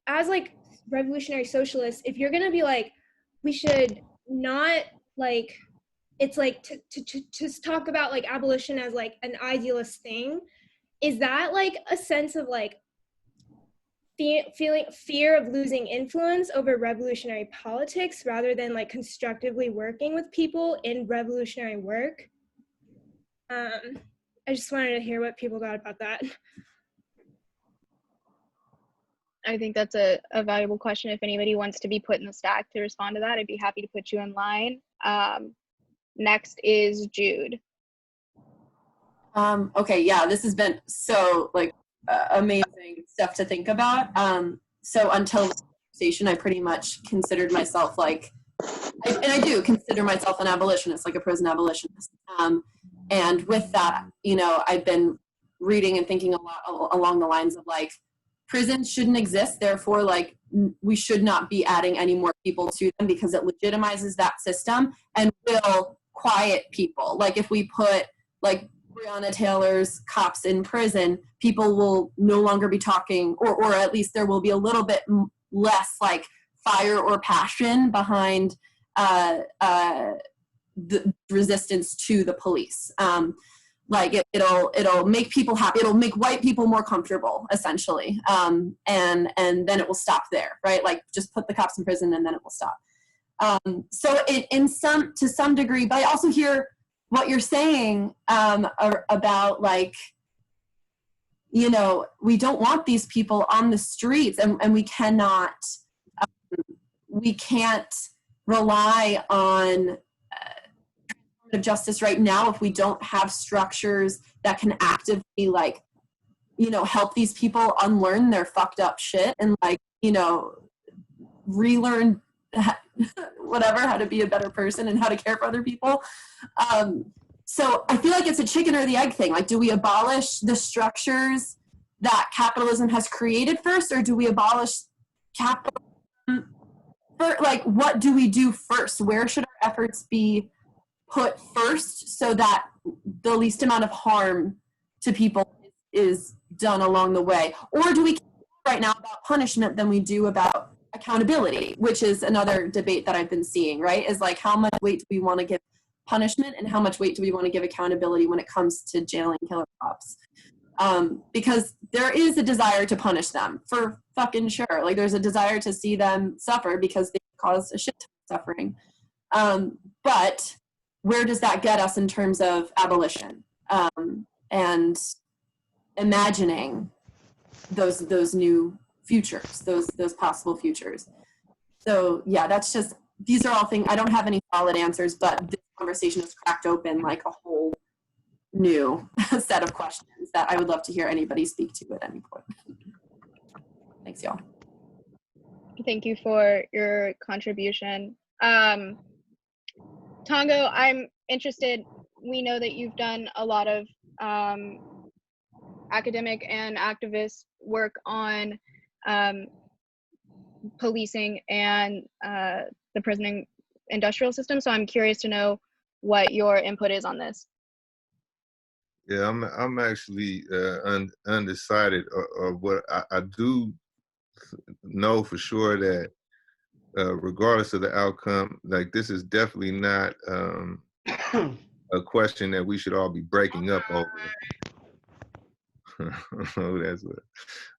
Speaker 16: as like revolutionary socialists, if you're gonna be like, we should not like, it's like to talk about like abolition as like an idealist thing, is that like a sense of like feeling fear of losing influence over revolutionary politics rather than like constructively working with people in revolutionary work? I just wanted to hear what people thought about that.
Speaker 1: I think that's a valuable question. If anybody wants to be put in the stack to respond to that, I'd be happy to put you in line. Next is Jude.
Speaker 13: Okay, yeah, this has been so like amazing stuff to think about. So until this conversation, I pretty much considered myself like, and I do consider myself an abolitionist, like a prison abolitionist. And with that, you know, I've been reading and thinking a lot along the lines of like, prisons shouldn't exist, therefore like we should not be adding any more people to them because it legitimizes that system and will quiet people. Like if we put like Breonna Taylor's cops in prison, people will no longer be talking, or at least there will be a little bit less like fire or passion behind the resistance to the police. Like it'll make people happy. It'll make white people more comfortable, essentially. And then it will stop there, right? Like just put the cops in prison and then it will stop. So to some degree, but I also hear what you're saying about like, you know, we don't want these people on the streets, and we can't rely on justice right now if we don't have structures that can actively like, you know, help these people unlearn their fucked up shit and like, you know, relearn how to be a better person and how to care for other people. So I feel like it's a chicken or the egg thing. Like, do we abolish the structures that capitalism has created first, or do we abolish capitalism? Like, what do we do first? Where should our efforts be put first so that the least amount of harm to people is done along the way? Or do we care right now about punishment than we do about accountability, which is another debate that I've been seeing, right? Is like, how much weight do we want to give punishment and how much weight do we want to give accountability when it comes to jailing killer cops? Because there is a desire to punish them, for fucking sure. Like, there's a desire to see them suffer because they caused a shit ton of suffering. But where does that get us in terms of abolition and imagining those new futures, those possible futures? So yeah, that's just, these are all things, I don't have any solid answers, but this conversation has cracked open like a whole new set of questions that I would love to hear anybody speak to at any point. Thanks, y'all.
Speaker 1: Thank you for your contribution. Tongo, I'm interested, we know that you've done a lot of academic and activist work on policing and the prison industrial system, so I'm curious to know what your input is on this.
Speaker 12: Yeah, I'm actually undecided, or what I do know for sure that regardless of the outcome, like, this is definitely not a question that we should all be breaking up over. Oh, that's what.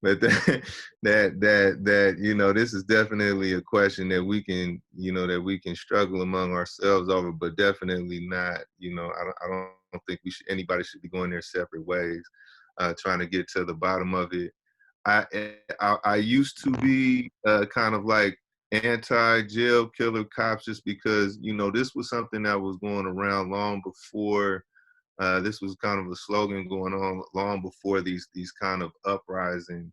Speaker 12: But that you know, this is definitely a question that we can, you know, that we can struggle among ourselves over, but definitely not, you know, I don't think anybody should be going their separate ways, trying to get to the bottom of it. I used to be kind of like anti-jail killer cops, just because, you know, this was something that was going around long before. This was kind of a slogan going on long before these kind of uprising.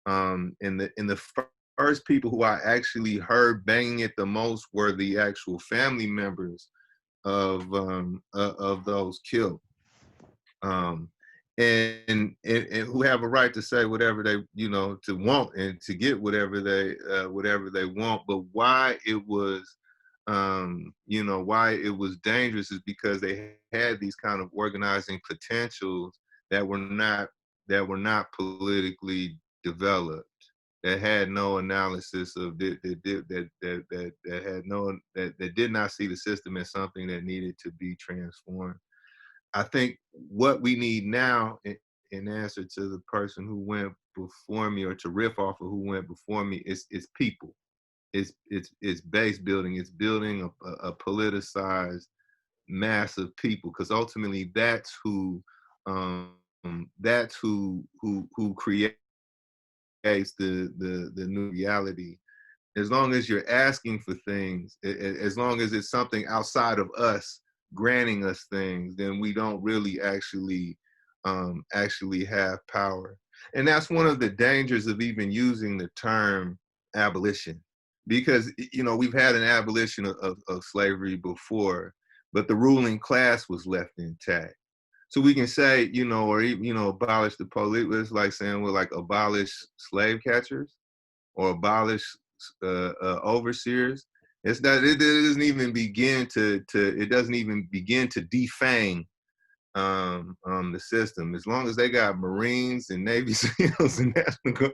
Speaker 12: And the first people who I actually heard banging it the most were the actual family members of those killed. And who have a right to say whatever they, you know, to want and to get whatever they want. But why it was, you know, why it was dangerous is because they had these kind of organizing potentials that were not politically developed, that had no analysis of that did not see the system as something that needed to be transformed. I think what we need now, in answer to the person who went before me, or to riff off of who went before me, is people. It's base building. It's building a politicized mass of people, because ultimately that's who creates the new reality. As long as you're asking for things, as long as it's something outside of us granting us things, then we don't really actually have power. And that's one of the dangers of even using the term abolition, because, you know, we've had an abolition of slavery before, but the ruling class was left intact. So we can say, you know, or, you know, abolish the police. It's like saying, well, like, abolish slave catchers or abolish overseers. It's not. It doesn't even begin to defang the system. As long as they got Marines and Navy SEALs and National Guard,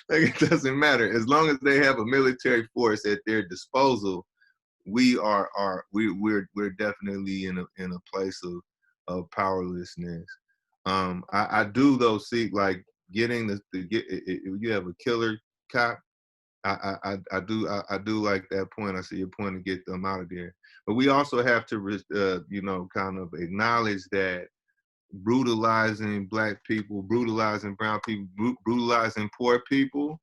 Speaker 12: like, it doesn't matter. As long as they have a military force at their disposal, we're definitely in a place of powerlessness. I do though see, like, getting you have a killer cop. I do like that point. I see your point to get them out of there. But we also have to, you know, kind of acknowledge that brutalizing Black people, brutalizing brown people, brutalizing poor people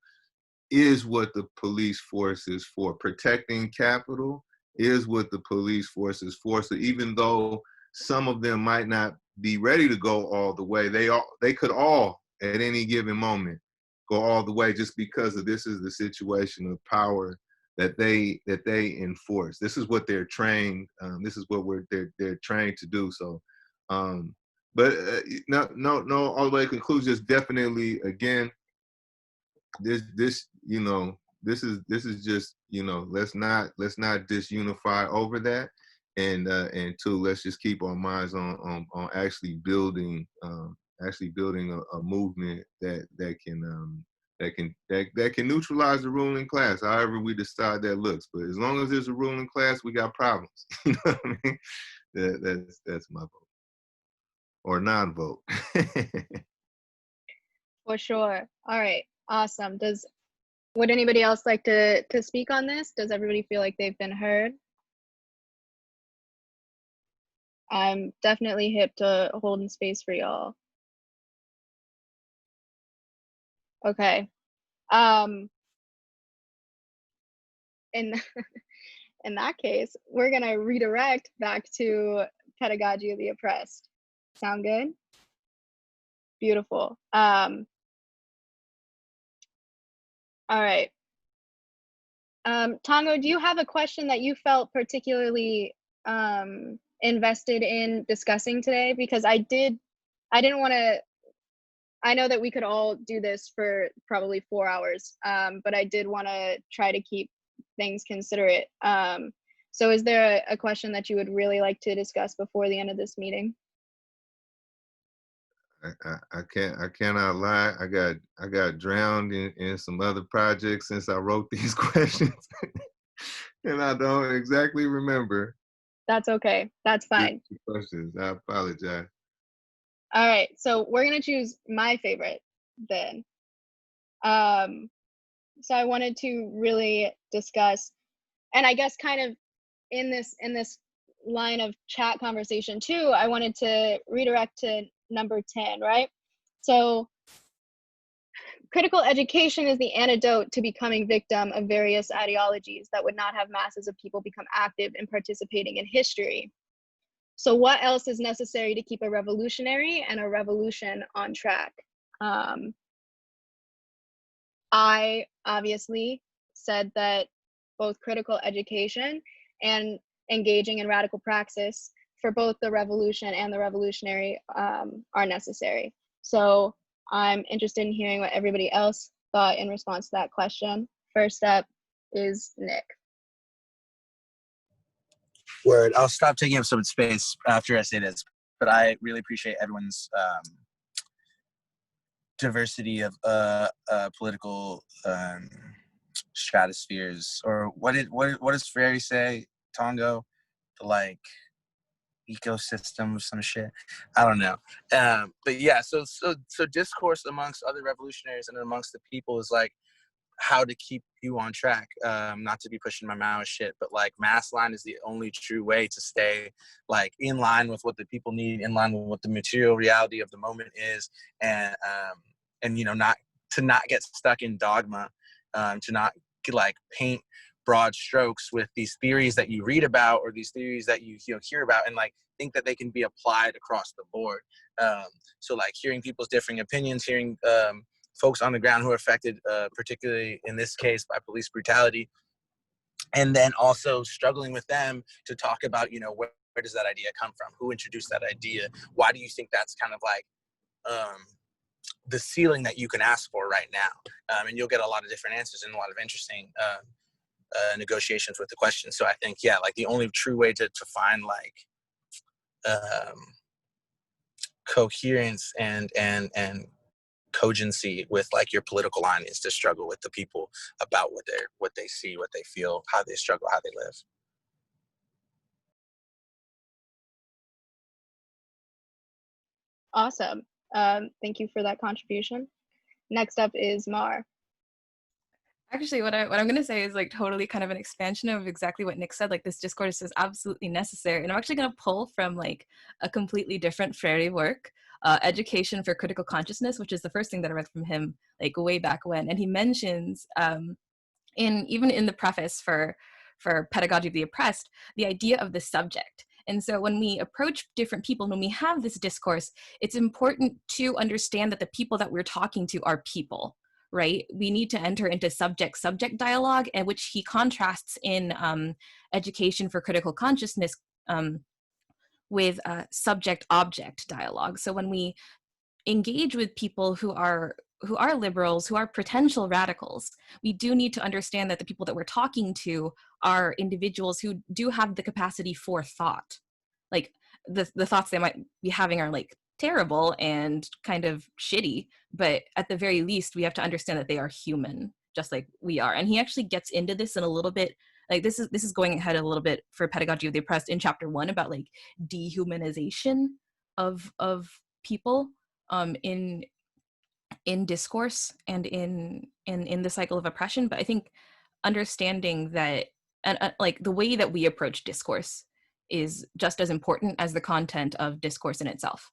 Speaker 12: is what the police force is for. Protecting capital is what the police force is for. So even though some of them might not be ready to go all the way, they could all, at any given moment, go all the way, just because of this is the situation of power that they enforce. This is what they're trained. This is what they're trained to do. So But no, all the way to conclusion. Just definitely, again, this is just, let's not disunify over that, and two, let's just keep our minds on actually building a movement that can neutralize the ruling class, however we decide that looks. But as long as there's a ruling class, we got problems. You know what I mean? That's my vote, or non-vote.
Speaker 1: For sure. All right. Awesome. Would anybody else like to speak on this? Does everybody feel like they've been heard? I'm definitely hip to holding space for y'all. Okay. In in that case, we're gonna redirect back to Pedagogy of the Oppressed. Sound good? Beautiful. All right. Tongo, do you have a question that you felt particularly invested in discussing today? Because I didn't want to, I know that we could all do this for probably 4 hours, but I did want to try to keep things considerate. So is there a question that you would really like to discuss before the end of this meeting?
Speaker 12: I cannot lie. I got drowned in some other projects since I wrote these questions, and I don't exactly remember.
Speaker 1: That's okay. That's fine.
Speaker 12: Questions. I apologize.
Speaker 1: All right, so we're gonna choose my favorite then. So I wanted to really discuss, and I guess kind of in this line of chat conversation too, I wanted to redirect to number 10, right? So critical education is the antidote to becoming victim of various ideologies that would not have masses of people become active in participating in history. So what else is necessary to keep a revolutionary and a revolution on track? I obviously said that both critical education and engaging in radical praxis for both the revolution and the revolutionary are necessary. So I'm interested in hearing what everybody else thought in response to that question. First up is Nick.
Speaker 15: Word. I'll stop taking up some space after I say this, but I really appreciate everyone's diversity of political stratospheres, or what does Freire say, Tongo? The like ecosystem or some shit. I don't know. But yeah, so discourse amongst other revolutionaries and amongst the people is like how to keep you on track. Not to be pushing my mouth shit, but like mass line is the only true way to stay like in line with what the people need, in line with what the material reality of the moment is, and not get stuck in dogma, to not like paint broad strokes with these theories that you read about or these theories that you hear about and like think that they can be applied across the board. So like hearing people's differing opinions, hearing folks on the ground who are affected, particularly in this case by police brutality, and then also struggling with them to talk about, where does that idea come from? Who introduced that idea? Why do you think that's kind of like the ceiling that you can ask for right now? And you'll get a lot of different answers and a lot of interesting negotiations with the question. So I think, yeah, like the only true way to find like coherence and cogency with like your political line is to struggle with the people about what they see, what they feel, how they struggle, how they live.
Speaker 1: Awesome. Thank you for that contribution. Next up is Mar.
Speaker 11: Actually, what I'm going to say is like totally kind of an expansion of exactly what Nick said. Like this discourse is absolutely necessary. And I'm actually going to pull from like a completely different Freire work, Education for Critical Consciousness, which is the first thing that I read from him like way back when. And he mentions even in the preface for Pedagogy of the Oppressed, the idea of the subject. And so when we approach different people, when we have this discourse, it's important to understand that the people that we're talking to are people. Right? We need to enter into subject-subject dialogue, and which he contrasts in Education for Critical Consciousness with subject-object dialogue. So when we engage with people who are liberals, who are potential radicals, we do need to understand that the people that we're talking to are individuals who do have the capacity for thought. Like the thoughts they might be having are like terrible and kind of shitty, but at the very least we have to understand that they are human, just like we are. And he actually gets into this in a little bit, like this is going ahead a little bit for Pedagogy of the Oppressed in chapter 1 about like dehumanization of people in discourse and in the cycle of oppression. But I think understanding that and like the way that we approach discourse is just as important as the content of discourse in itself.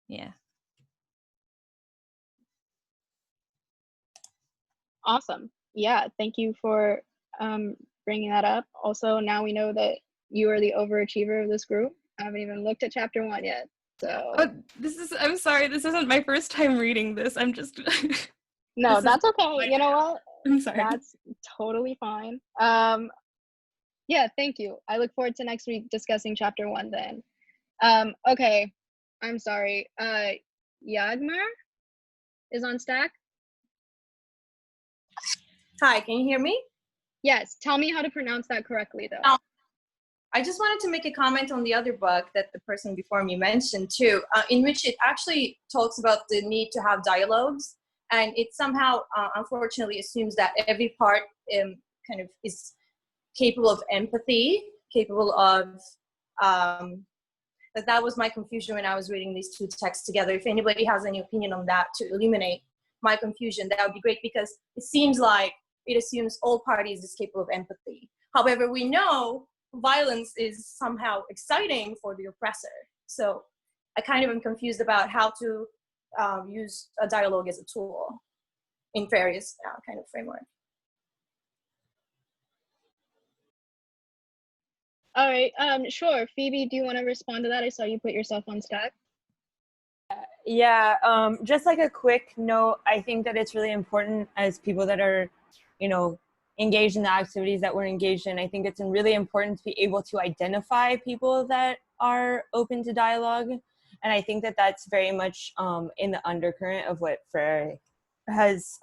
Speaker 11: Yeah.
Speaker 1: Awesome. Yeah, thank you for bringing that up. Also, now we know that you are the overachiever of this group. I haven't even looked at chapter 1 yet. So
Speaker 11: I'm sorry, this isn't my first time reading this. I'm just
Speaker 1: no, that's okay. You know what?
Speaker 11: I'm sorry.
Speaker 1: That's totally fine. Yeah, thank you. I look forward to next week discussing chapter 1 then. Okay. I'm sorry. Yagmar is on stack.
Speaker 17: Hi, can you hear me?
Speaker 1: Yes. Tell me how to pronounce that correctly, though.
Speaker 17: I just wanted to make a comment on the other book that the person before me mentioned too, in which it actually talks about the need to have dialogues, and it somehow, unfortunately, assumes that every part kind of is capable of empathy, capable of. That was my confusion when I was reading these two texts together. If anybody has any opinion on that to illuminate my confusion, that would be great, because it seems like it assumes all parties is capable of empathy. However, we know violence is somehow exciting for the oppressor. So I kind of am confused about how to use a dialogue as a tool in various kind of framework.
Speaker 1: All right, sure. Phoebe, do you want to respond to that? I saw you put yourself on stack.
Speaker 7: Yeah, just like a quick note, I think that it's really important as people that are, engaged in the activities that we're engaged in. I think it's really important to be able to identify people that are open to dialogue. And I think that that's very much in the undercurrent of what Freire has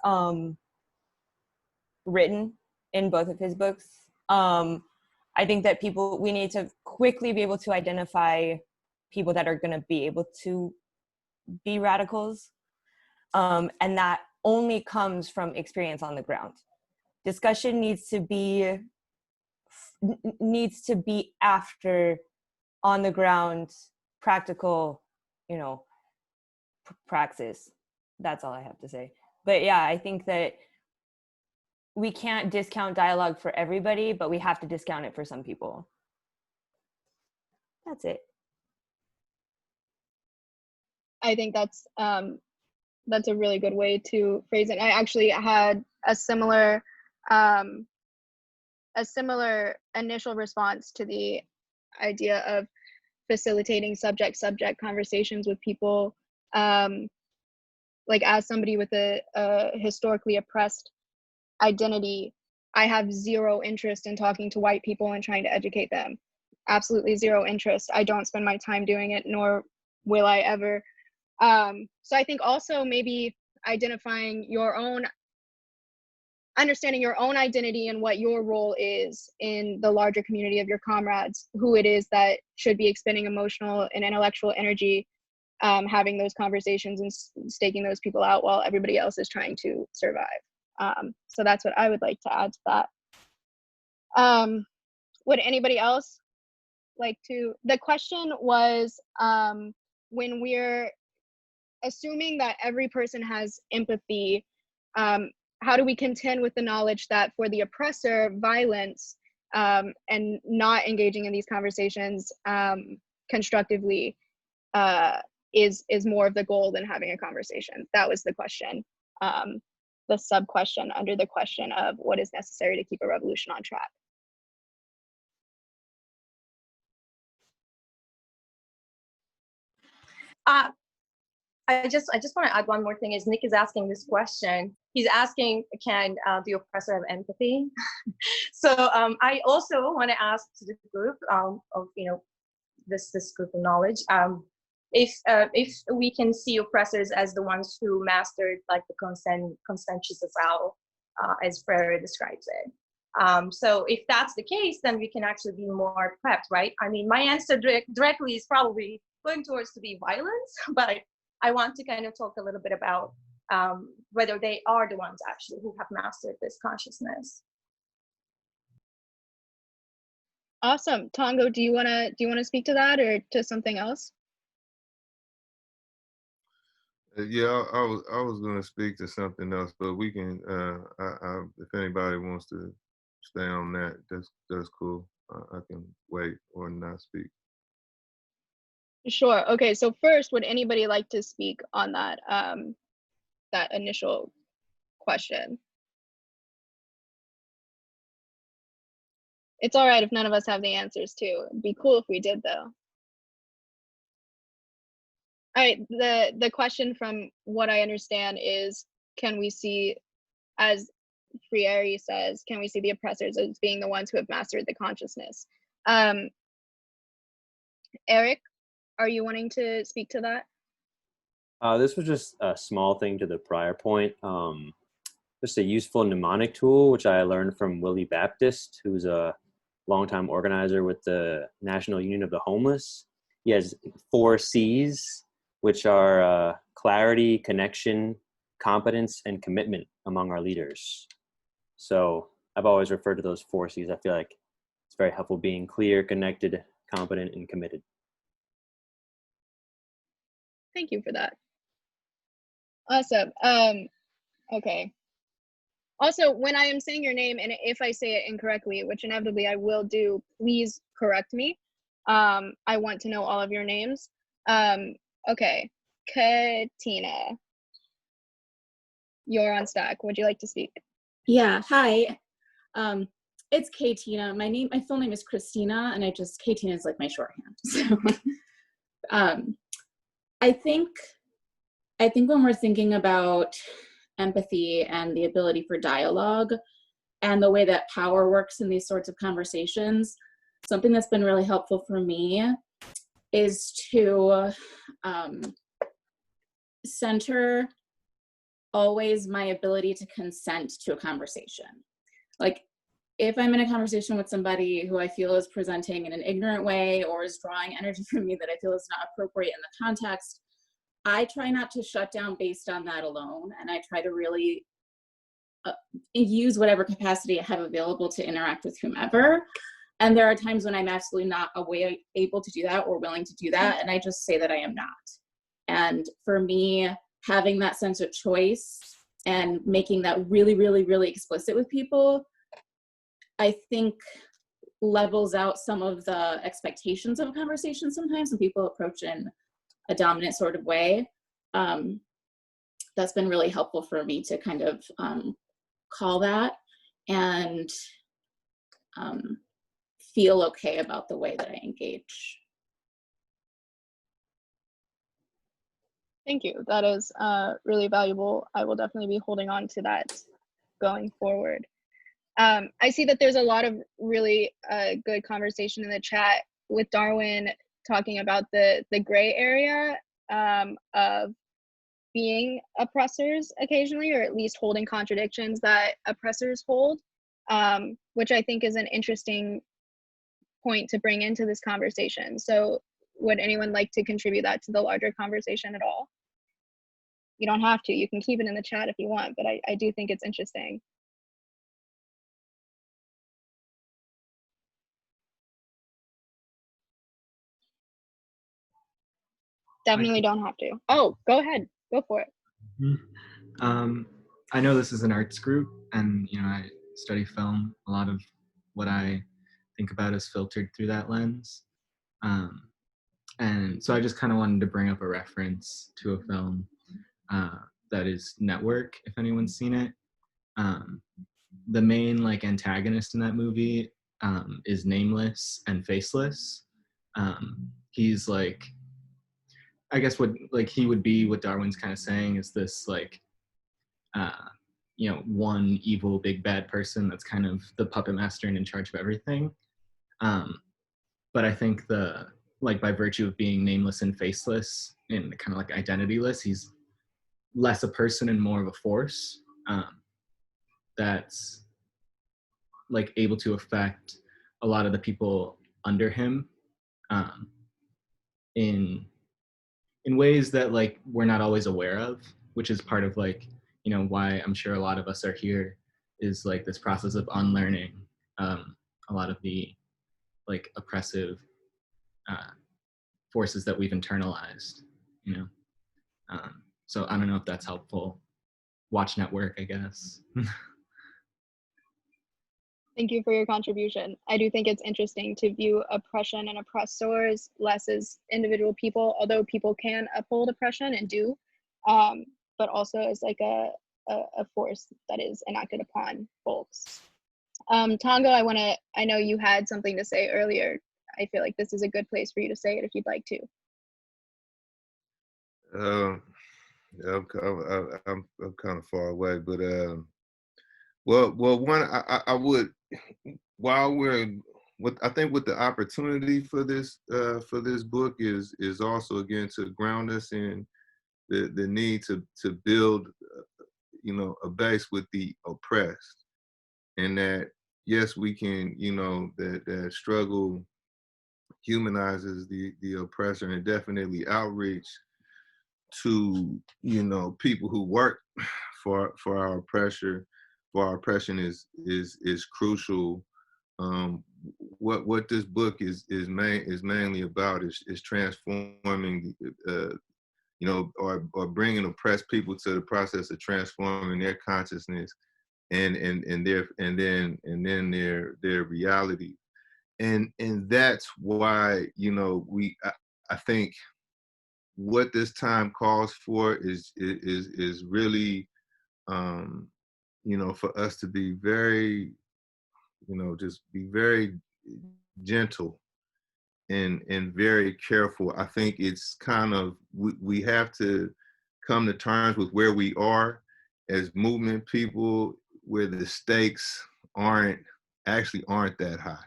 Speaker 7: written in both of his books. I think that we need to quickly be able to identify people that are going to be able to be radicals. And that only comes from experience on the ground. Discussion needs to be after on the ground practical, praxis. That's all I have to say. But yeah, I think that we can't discount dialogue for everybody, but we have to discount it for some people. That's it.
Speaker 1: I think that's a really good way to phrase it. I actually had a similar initial response to the idea of facilitating subject-subject conversations with people. Like, as somebody with a historically oppressed identity, I have zero interest in talking to white people and trying to educate them. Absolutely zero interest. I don't spend my time doing it, nor will I ever. So I think also maybe identifying understanding your own identity and what your role is in the larger community of your comrades, who it is that should be expending emotional and intellectual energy, having those conversations and staking those people out while everybody else is trying to survive. So that's what I would like to add to that. Would anybody else like to? The question was, when we're assuming that every person has empathy, how do we contend with the knowledge that for the oppressor, violence and not engaging in these conversations constructively is more of the goal than having a conversation? That was the question, the sub question under the question of what is necessary to keep a revolution on track.
Speaker 17: I just want to add one more thing. Is Nick is asking this question. He's asking, can the oppressor have empathy? So I also want to ask to the group of this group of knowledge, if we can see oppressors as the ones who mastered like the conscientious avowal, as Freire describes it. So if that's the case, then we can actually be more prepped, right? I mean, my answer directly is probably going towards to be violence, but I want to kind of talk a little bit about whether they are the ones actually who have mastered this consciousness.
Speaker 1: Awesome. Tongo, do you wanna speak to that or to something else?
Speaker 12: Yeah, I was going to speak to something else, but we can. If anybody wants to stay on that, that's cool. I can wait or not speak.
Speaker 1: Sure. Okay. So first, would anybody like to speak on that that initial question? It's all right if none of us have the answers too. It'd be cool if we did though. All right, the question from what I understand is, can we see, as Freire says, can we see the oppressors as being the ones who have mastered the consciousness? Eric, are you wanting to speak to that?
Speaker 18: This was just a small thing to the prior point. Just a useful mnemonic tool, which I learned from Willie Baptist, who's a longtime organizer with the National Union of the Homeless. He has 4 C's, which are clarity, connection, competence, and commitment among our leaders. So I've always referred to those 4 C's. I feel like it's very helpful being clear, connected, competent, and committed.
Speaker 1: Thank you for that. Awesome. Okay. Also, when I am saying your name, and if I say it incorrectly, which inevitably I will do, please correct me. I want to know all of your names. Okay, Katina, you're on stack. Would you like to speak?
Speaker 19: Yeah, hi. It's Katina. My full name is Christina, and Katina is like my shorthand. So I think when we're thinking about empathy and the ability for dialogue and the way that power works in these sorts of conversations, something that's been really helpful for me is to center always my ability to consent to a conversation. Like, if I'm in a conversation with somebody who I feel is presenting in an ignorant way or is drawing energy from me that I feel is not appropriate in the context, I try not to shut down based on that alone, and I try to really use whatever capacity I have available to interact with whomever. And there are times when I'm absolutely not able to do that or willing to do that, and I just say that I am not. And for me, having that sense of choice and making that really, really, really explicit with people, I think levels out some of the expectations of a conversation sometimes when people approach in a dominant sort of way. That's been really helpful for me to kind of call that and feel okay about the way that I engage.
Speaker 1: Thank you. That is really valuable. I will definitely be holding on to that going forward. I see that there's a lot of really good conversation in the chat with Darwin talking about the gray area of being oppressors occasionally, or at least holding contradictions that oppressors hold, which I think is an interesting point to bring into this conversation. So would anyone like to contribute that to the larger conversation at all? You don't have to. You can keep it in the chat if you want, but I do think it's interesting. Definitely don't have to. Oh, go ahead. Go for it.
Speaker 5: I know this is an arts group, and I study film. A lot of what I think about is filtered through that lens. And so I just kind of wanted to bring up a reference to a film that is Network, if anyone's seen it. The main antagonist in that movie is nameless and faceless. He's I guess what like he would be, what Darwin's kind of saying is this like, you know, one evil big bad person that's kind of the puppet master and in charge of everything. But I think like by virtue of being nameless and faceless and kind of like identityless, he's less a person and more of a force that's like able to affect a lot of the people under him in ways that like we're not always aware of, which is part of like, you know, why I'm sure a lot of us are here, is like this process of unlearning a lot of the like oppressive forces that we've internalized, you know. So I don't know if that's helpful. Watch network, I guess.
Speaker 1: Thank you for your contribution. I do think it's interesting to view oppression and oppressors less as individual people, although people can uphold oppression and do, but also as like a force that is enacted upon folks. Tongo, I know you had something to say earlier. I feel like this is a good place for you to say it if you'd like to.
Speaker 12: I'm kind of far away, but well, one I would, while we're I think what the opportunity for this book is also again to ground us in the need to build you know, a base with the oppressed, and that yes, we can, you know, that struggle humanizes the oppressor, and definitely outreach to, you know, people who work for our oppression is crucial. What this book is mainly about is transforming, you know, or bringing oppressed people to the process of transforming their consciousness and then their reality, and that's why, you know, I think what this time calls for is really, you know, for us to be very, you know, just be very gentle and very careful. I think it's kind of, we have to come to terms with where we are as movement people, where the stakes aren't that high,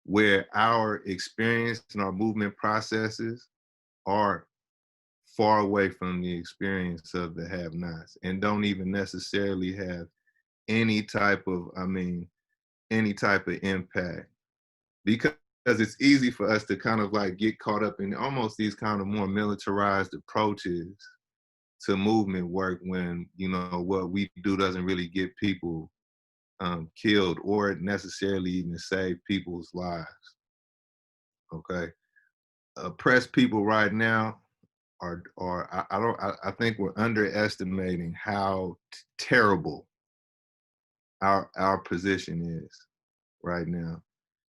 Speaker 12: where our experience and our movement processes are far away from the experience of the have-nots, and don't even necessarily have any type of impact, because it's easy for us to kind of like get caught up in almost these kind of more militarized approaches to movement work, when, you know, what we do doesn't really get people killed or necessarily even save people's lives. Okay, oppressed people right now I think we're underestimating how terrible our position is right now.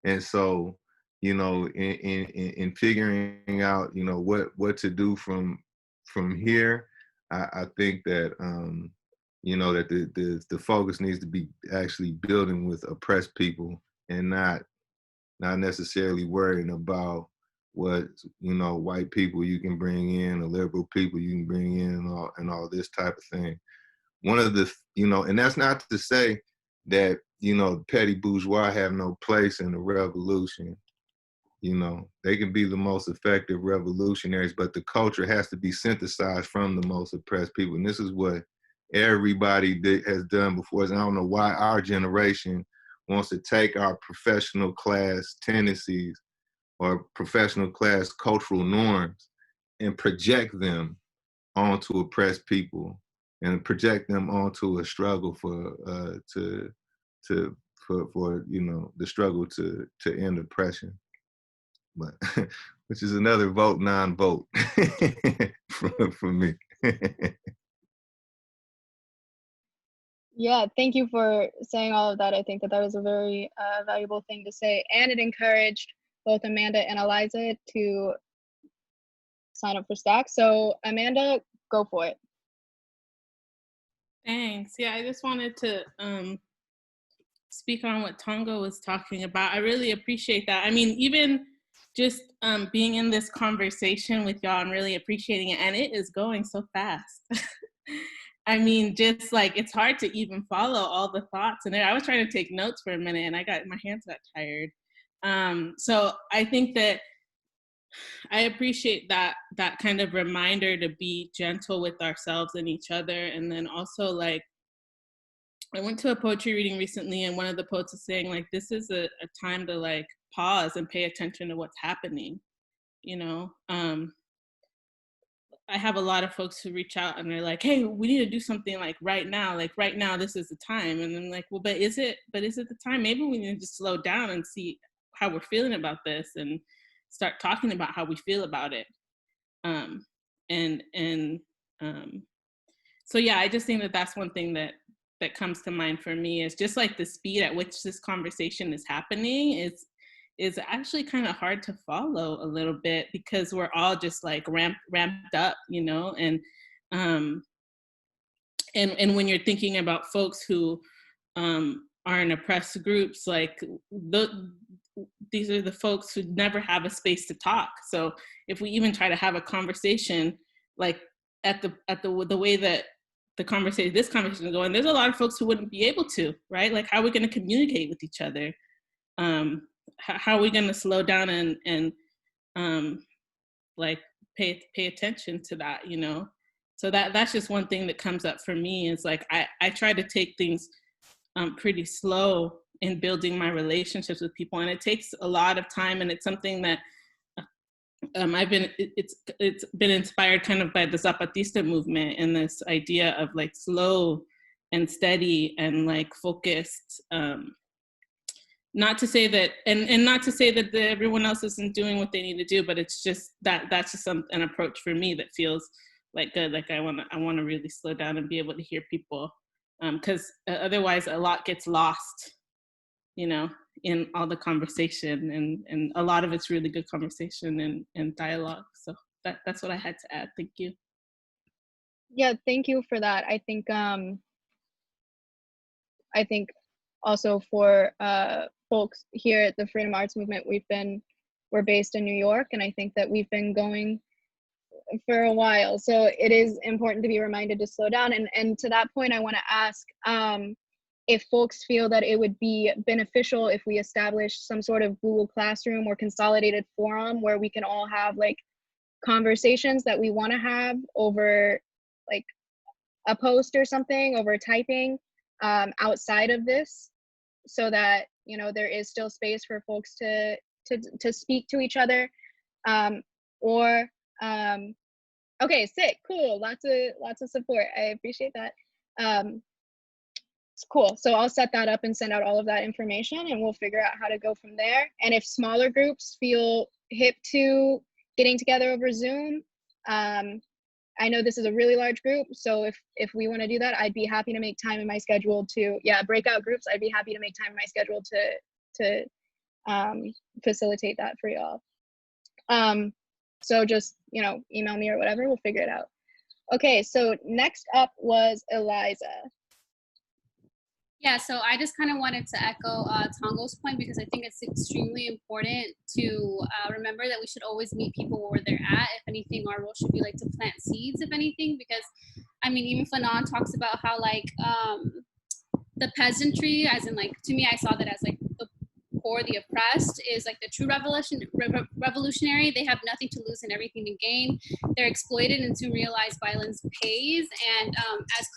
Speaker 12: And so, you know, in figuring out, you know, what to do from here, I think that you know, that the focus needs to be actually building with oppressed people, and not necessarily worrying about what, you know, white people you can bring in, or liberal people you can bring in, and all this type of thing. One of the, you know, and that's not to say that, you know, petty bourgeois have no place in the revolution. You know, they can be the most effective revolutionaries, but the culture has to be synthesized from the most oppressed people. And this is what everybody has done before us. And I don't know why our generation wants to take our professional class tendencies or professional class cultural norms and project them onto oppressed people, and project them onto a struggle for you know, the struggle to end oppression. But which is another vote non-vote for me.
Speaker 1: Yeah, thank you for saying all of that. I think that was a very valuable thing to say, and it encouraged both Amanda and Eliza to sign up for Stack. So Amanda, go for it.
Speaker 20: Thanks. Yeah, I just wanted to speak on what Tongo was talking about. I really appreciate that. I mean, even just being in this conversation with y'all and really appreciating it. And it is going so fast. I mean, just like, it's hard to even follow all the thoughts in there. I was trying to take notes for a minute and my hands got tired. So I think that I appreciate that kind of reminder to be gentle with ourselves and each other. And then also, like, I went to a poetry reading recently, and one of the poets is saying, like, this is a time to, like, pause and pay attention to what's happening, you know? I have a lot of folks who reach out and they're like, hey, we need to do something, like, right now, this is the time. And I'm like, well, but is it the time? Maybe we need to just slow down and see how we're feeling about this and start talking about how we feel about it. So yeah, I just think that that's one thing that comes to mind for me, is just like the speed at which this conversation is happening is actually kind of hard to follow a little bit, because we're all just like ramped up, you know, and when you're thinking about folks who are in oppressed groups, like these are the folks who never have a space to talk. So if we even try to have a conversation, like at the way that this conversation is going, there's a lot of folks who wouldn't be able to, right? Like, how are we going to communicate with each other? How are we going to slow down and like pay attention to that, you know? So that's just one thing that comes up for me, is like, I try to take things pretty slow in building my relationships with people, and it takes a lot of time, and it's something that it's been inspired kind of by the Zapatista movement, and this idea of like slow and steady and like focused. Not to say that, and not to say that everyone else isn't doing what they need to do, but it's just that's just an approach for me that feels like good. Like I want to really slow down and be able to hear people, because otherwise a lot gets lost, you know, in all the conversation, and a lot of it's really good conversation and dialogue. So that's what I had to add. Thank you.
Speaker 1: Yeah, thank you for that. I think also for folks here at the Freedom Arts Movement, we're based in New York, and I think that we've been going for a while. So it is important to be reminded to slow down. And to that point, I want to ask if folks feel that it would be beneficial if we establish some sort of Google Classroom or consolidated forum where we can all have like conversations that we want to have over like a post or something, over typing outside of this, so that, you know, there is still space for folks to speak to each other. Okay, sick, cool, lots of support. I appreciate that. It's cool. So I'll set that up and send out all of that information, and we'll figure out how to go from there. And if smaller groups feel hip to getting together over Zoom, I know this is a really large group, so if we want to do that, I'd be happy to make time in my schedule to, breakout groups, I'd be happy to make time in my schedule to facilitate that for y'all. So just, you know, email me or whatever, we'll figure it out. Okay, so next up was Eliza.
Speaker 9: Yeah, so I just kind of wanted to echo Tongo's point, because I think it's extremely important to remember that we should always meet people where they're at. If anything, our role should be like to plant seeds, if anything, because I mean, even Fanon talks about how like the peasantry, as in like, to me, I saw that as like the poor, the oppressed, is like the true revolutionary. They have nothing to lose and everything to gain. They're exploited until realized violence pays. And as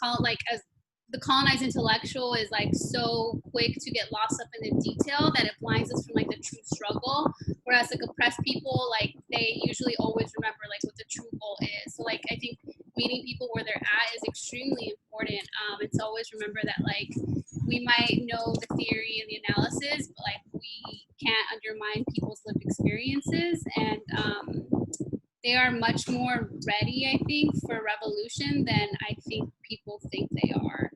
Speaker 9: the colonized intellectual is like so quick to get lost up in the detail that it blinds us from like the true struggle. Whereas like oppressed people, like they usually always remember like what the true goal is. So like I think meeting people where they're at is extremely important. And to always remember that like we might know the theory and the analysis, but like we can't undermine people's lived experiences. And they are much more ready, I think, for revolution than I think people think they are.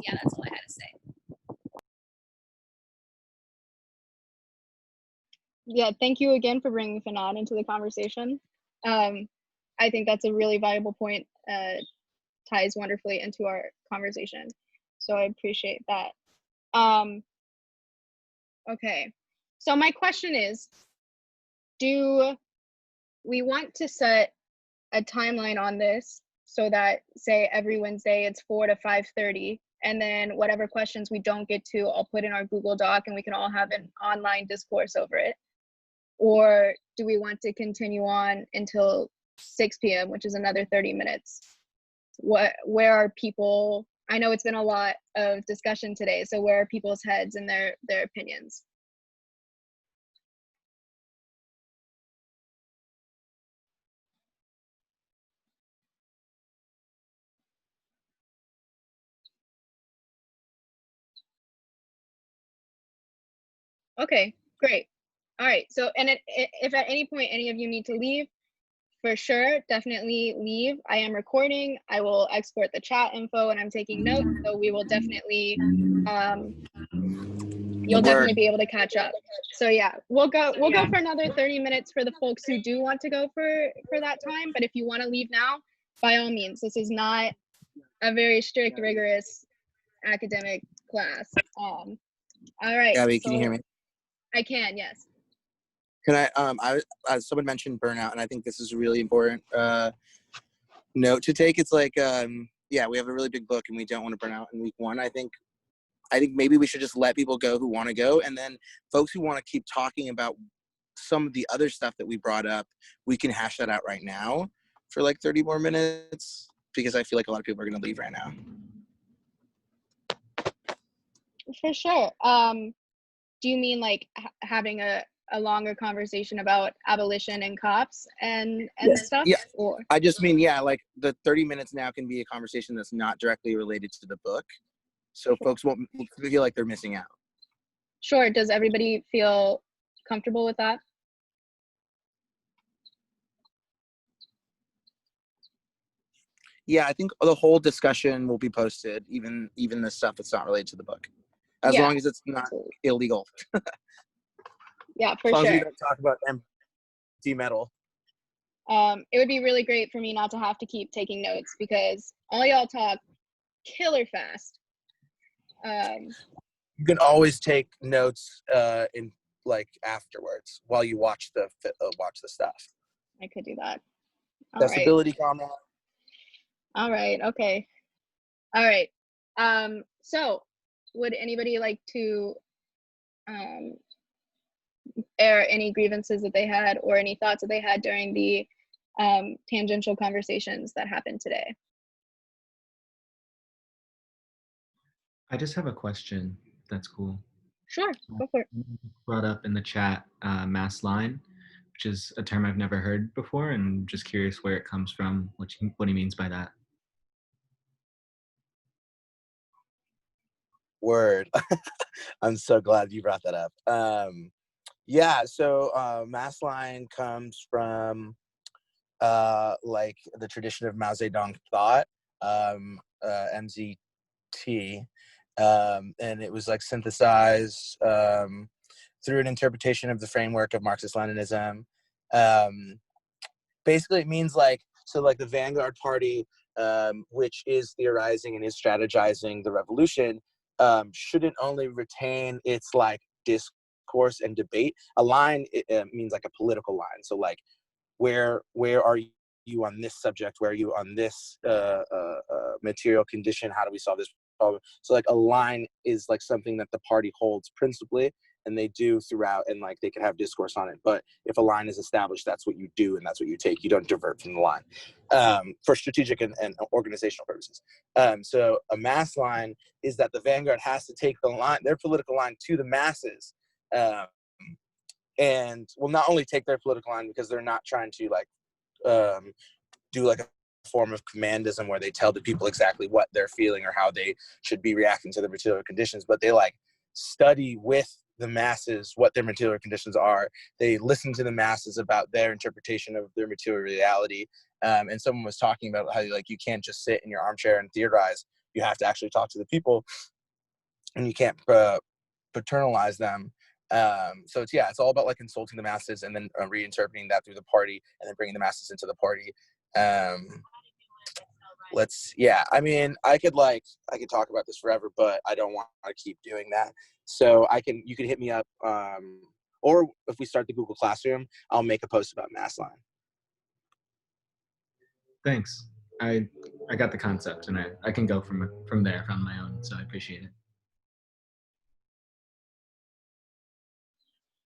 Speaker 9: Yeah, that's all I had to say.
Speaker 1: Yeah, thank you again for bringing Fanon into the conversation. I think that's a really valuable point, ties wonderfully into our conversation. So I appreciate that. Okay, so my question is, do we want to set a timeline on this so that, say, every Wednesday it's 4 to 5:30, and then whatever questions we don't get to, I'll put in our Google Doc and we can all have an online discourse over it? Or do we want to continue on until 6 p.m., which is another 30 minutes? Where are people? I know it's been a lot of discussion today, so where are people's heads and their opinions? Okay, great. All right, so, and if at any point any of you need to leave, for sure, definitely leave. I am recording. I will export the chat info and I'm taking notes, so we will definitely, you'll definitely be able to catch up. So yeah, we'll go for another 30 minutes for the folks who do want to go for that time, but if you want to leave now, by all means. This is not a very strict, rigorous academic class. All right.
Speaker 21: Gabby, can you hear me?
Speaker 1: I can, yes.
Speaker 21: Can I someone mentioned burnout, and I think this is a really important note to take. It's like, yeah, we have a really big book and we don't want to burn out in week one. I think maybe we should just let people go who want to go, and then folks who want to keep talking about some of the other stuff that we brought up, we can hash that out right now for like 30 more minutes, because I feel like a lot of people are going to leave right now.
Speaker 1: For sure. Do you mean like having a longer conversation about abolition and cops and stuff?
Speaker 21: Yeah,
Speaker 1: or
Speaker 21: I just mean, yeah, like the 30 minutes now can be a conversation that's not directly related to the book, so folks won't feel like they're missing out.
Speaker 1: Sure. Does everybody feel comfortable with that?
Speaker 21: Yeah, I think the whole discussion will be posted, even the stuff that's not related to the book, as long as it's not illegal.
Speaker 1: Yeah, for
Speaker 21: as long
Speaker 1: sure.
Speaker 21: as we don't talk about empty metal.
Speaker 1: It would be really great for me not to have to keep taking notes, because all y'all talk killer fast.
Speaker 21: You can always take notes in like afterwards while you watch the stuff.
Speaker 1: I could do that.
Speaker 21: Accessibility comment.
Speaker 1: All right. Okay. All right. So would anybody like to air any grievances that they had or any thoughts that they had during the tangential conversations that happened today?
Speaker 5: I just have a question. That's cool.
Speaker 1: Sure, go for it.
Speaker 5: Brought up in the chat mass line, which is a term I've never heard before, and I'm just curious where it comes from, what he means by that.
Speaker 21: Word. I'm so glad you brought that up. Yeah, so mass line comes from like the tradition of Mao Zedong thought, MZT, and it was like synthesized through an interpretation of the framework of Marxist-Leninism. Basically, it means like, so like the Vanguard Party, which is theorizing and is strategizing the revolution, shouldn't only retain its like discourse and debate. A line means like a political line. So like, where are you on this subject? Where are you on this material condition? How do we solve this problem? So like a line is like something that the party holds principally, and they do throughout, and like they can have discourse on it. But if a line is established, that's what you do and that's what you take. You don't divert from the line for strategic and organizational purposes. So a mass line is that the Vanguard has to take the line, their political line, to the masses. And will not only take their political line because they're not trying to like do like a form of commandism where they tell the people exactly what they're feeling or how they should be reacting to the material conditions, but they like study with the masses what their material conditions are. They listen to the masses about their interpretation of their material reality. And someone was talking about how like you can't just sit in your armchair and theorize. You have to actually talk to the people, and you can't paternalize them. So it's all about like consulting the masses and then reinterpreting that through the party and then bringing the masses into the party. I mean, I could talk about this forever, but I don't want to keep doing that. So you can hit me up Or if we start the Google Classroom, I'll make a post about Massline.
Speaker 5: Thanks. I got the concept, and I can go from there on my own, so I appreciate it.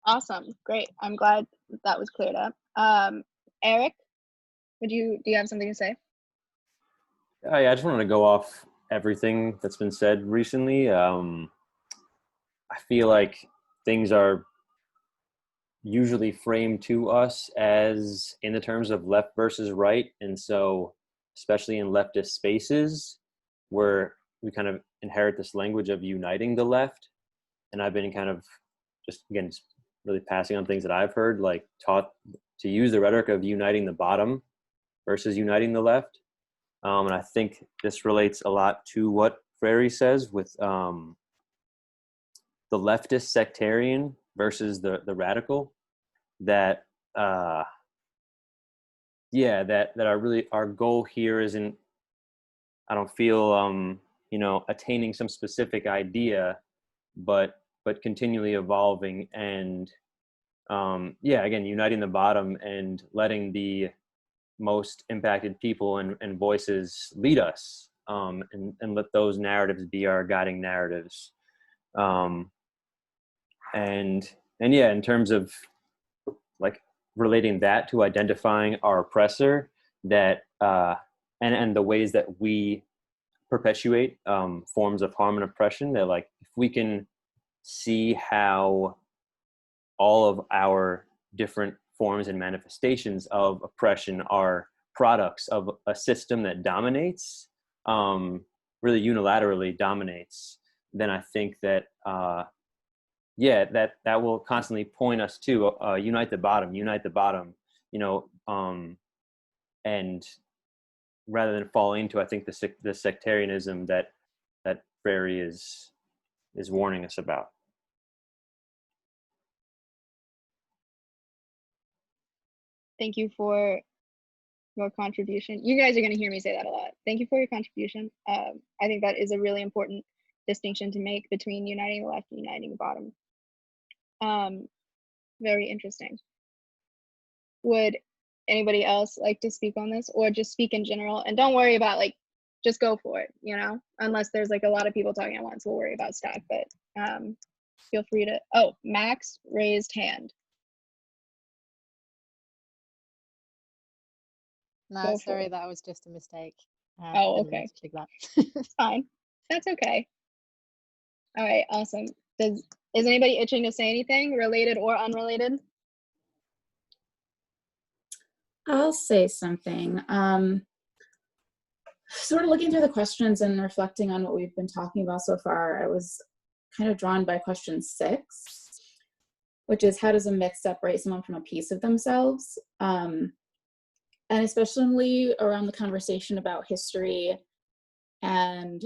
Speaker 1: Awesome, great. I'm glad that was cleared up. Eric, do you have something to say?
Speaker 18: Yeah, I just wanted to go off everything that's been said recently. I feel like things are usually framed to us as in the terms of left versus right, and so especially in leftist spaces where we kind of inherit this language of uniting the left, and I've been kind of just really passing on things that I've heard, like taught to use the rhetoric of uniting the bottom versus uniting the left. And I think this relates a lot to what Freire says with the leftist sectarian versus the radical, that that our goal here isn't, I don't feel attaining some specific idea, but continually evolving and again uniting the bottom and letting the most impacted people and voices lead us, and let those narratives be our guiding narratives, and in terms of like relating that to identifying our oppressor, that and the ways that we perpetuate forms of harm and oppression, that like if we can see how all of our different forms and manifestations of oppression are products of a system that dominates, really unilaterally dominates, then I think that that will constantly point us to unite the bottom, and rather than fall into, I think, the sectarianism that Freire is warning us about.
Speaker 1: Thank you for your contribution. You guys are going to hear me say that a lot. Thank you for your contribution. I think that is a really important distinction to make between uniting the left and uniting the bottom. Very interesting. Would anybody else like to speak on this, or just speak in general? And don't worry about just go for it, unless there's a lot of people talking at once, we'll worry about stuff, but feel free to, Max raised hand.
Speaker 8: No, sorry, that was just a mistake.
Speaker 1: Okay. It's fine. That's okay. All right, awesome. Is anybody itching to say anything, related or unrelated?
Speaker 19: I'll say something. Sort of looking through the questions and reflecting on what we've been talking about so far, I was kind of drawn by question 6, which is, how does a myth separate someone from a piece of themselves? And especially around the conversation about history and,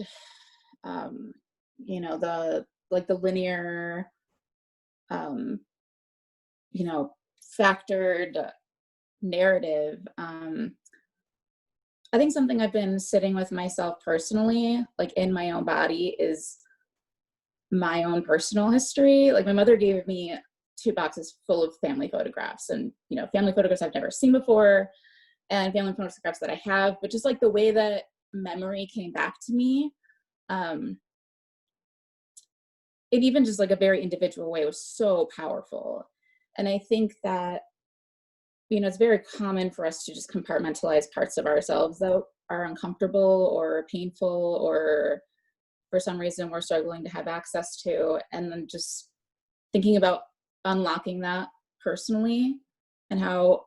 Speaker 19: the linear, factored narrative. I think something I've been sitting with myself personally, in my own body, is my own personal history. My mother gave me 2 boxes full of family photographs, and, family photographs I've never seen before, and family photographs that I have, but just the way that memory came back to me, and even just a very individual way, was so powerful. And I think that, it's very common for us to just compartmentalize parts of ourselves that are uncomfortable or painful, or for some reason we're struggling to have access to, and then just thinking about unlocking that personally and how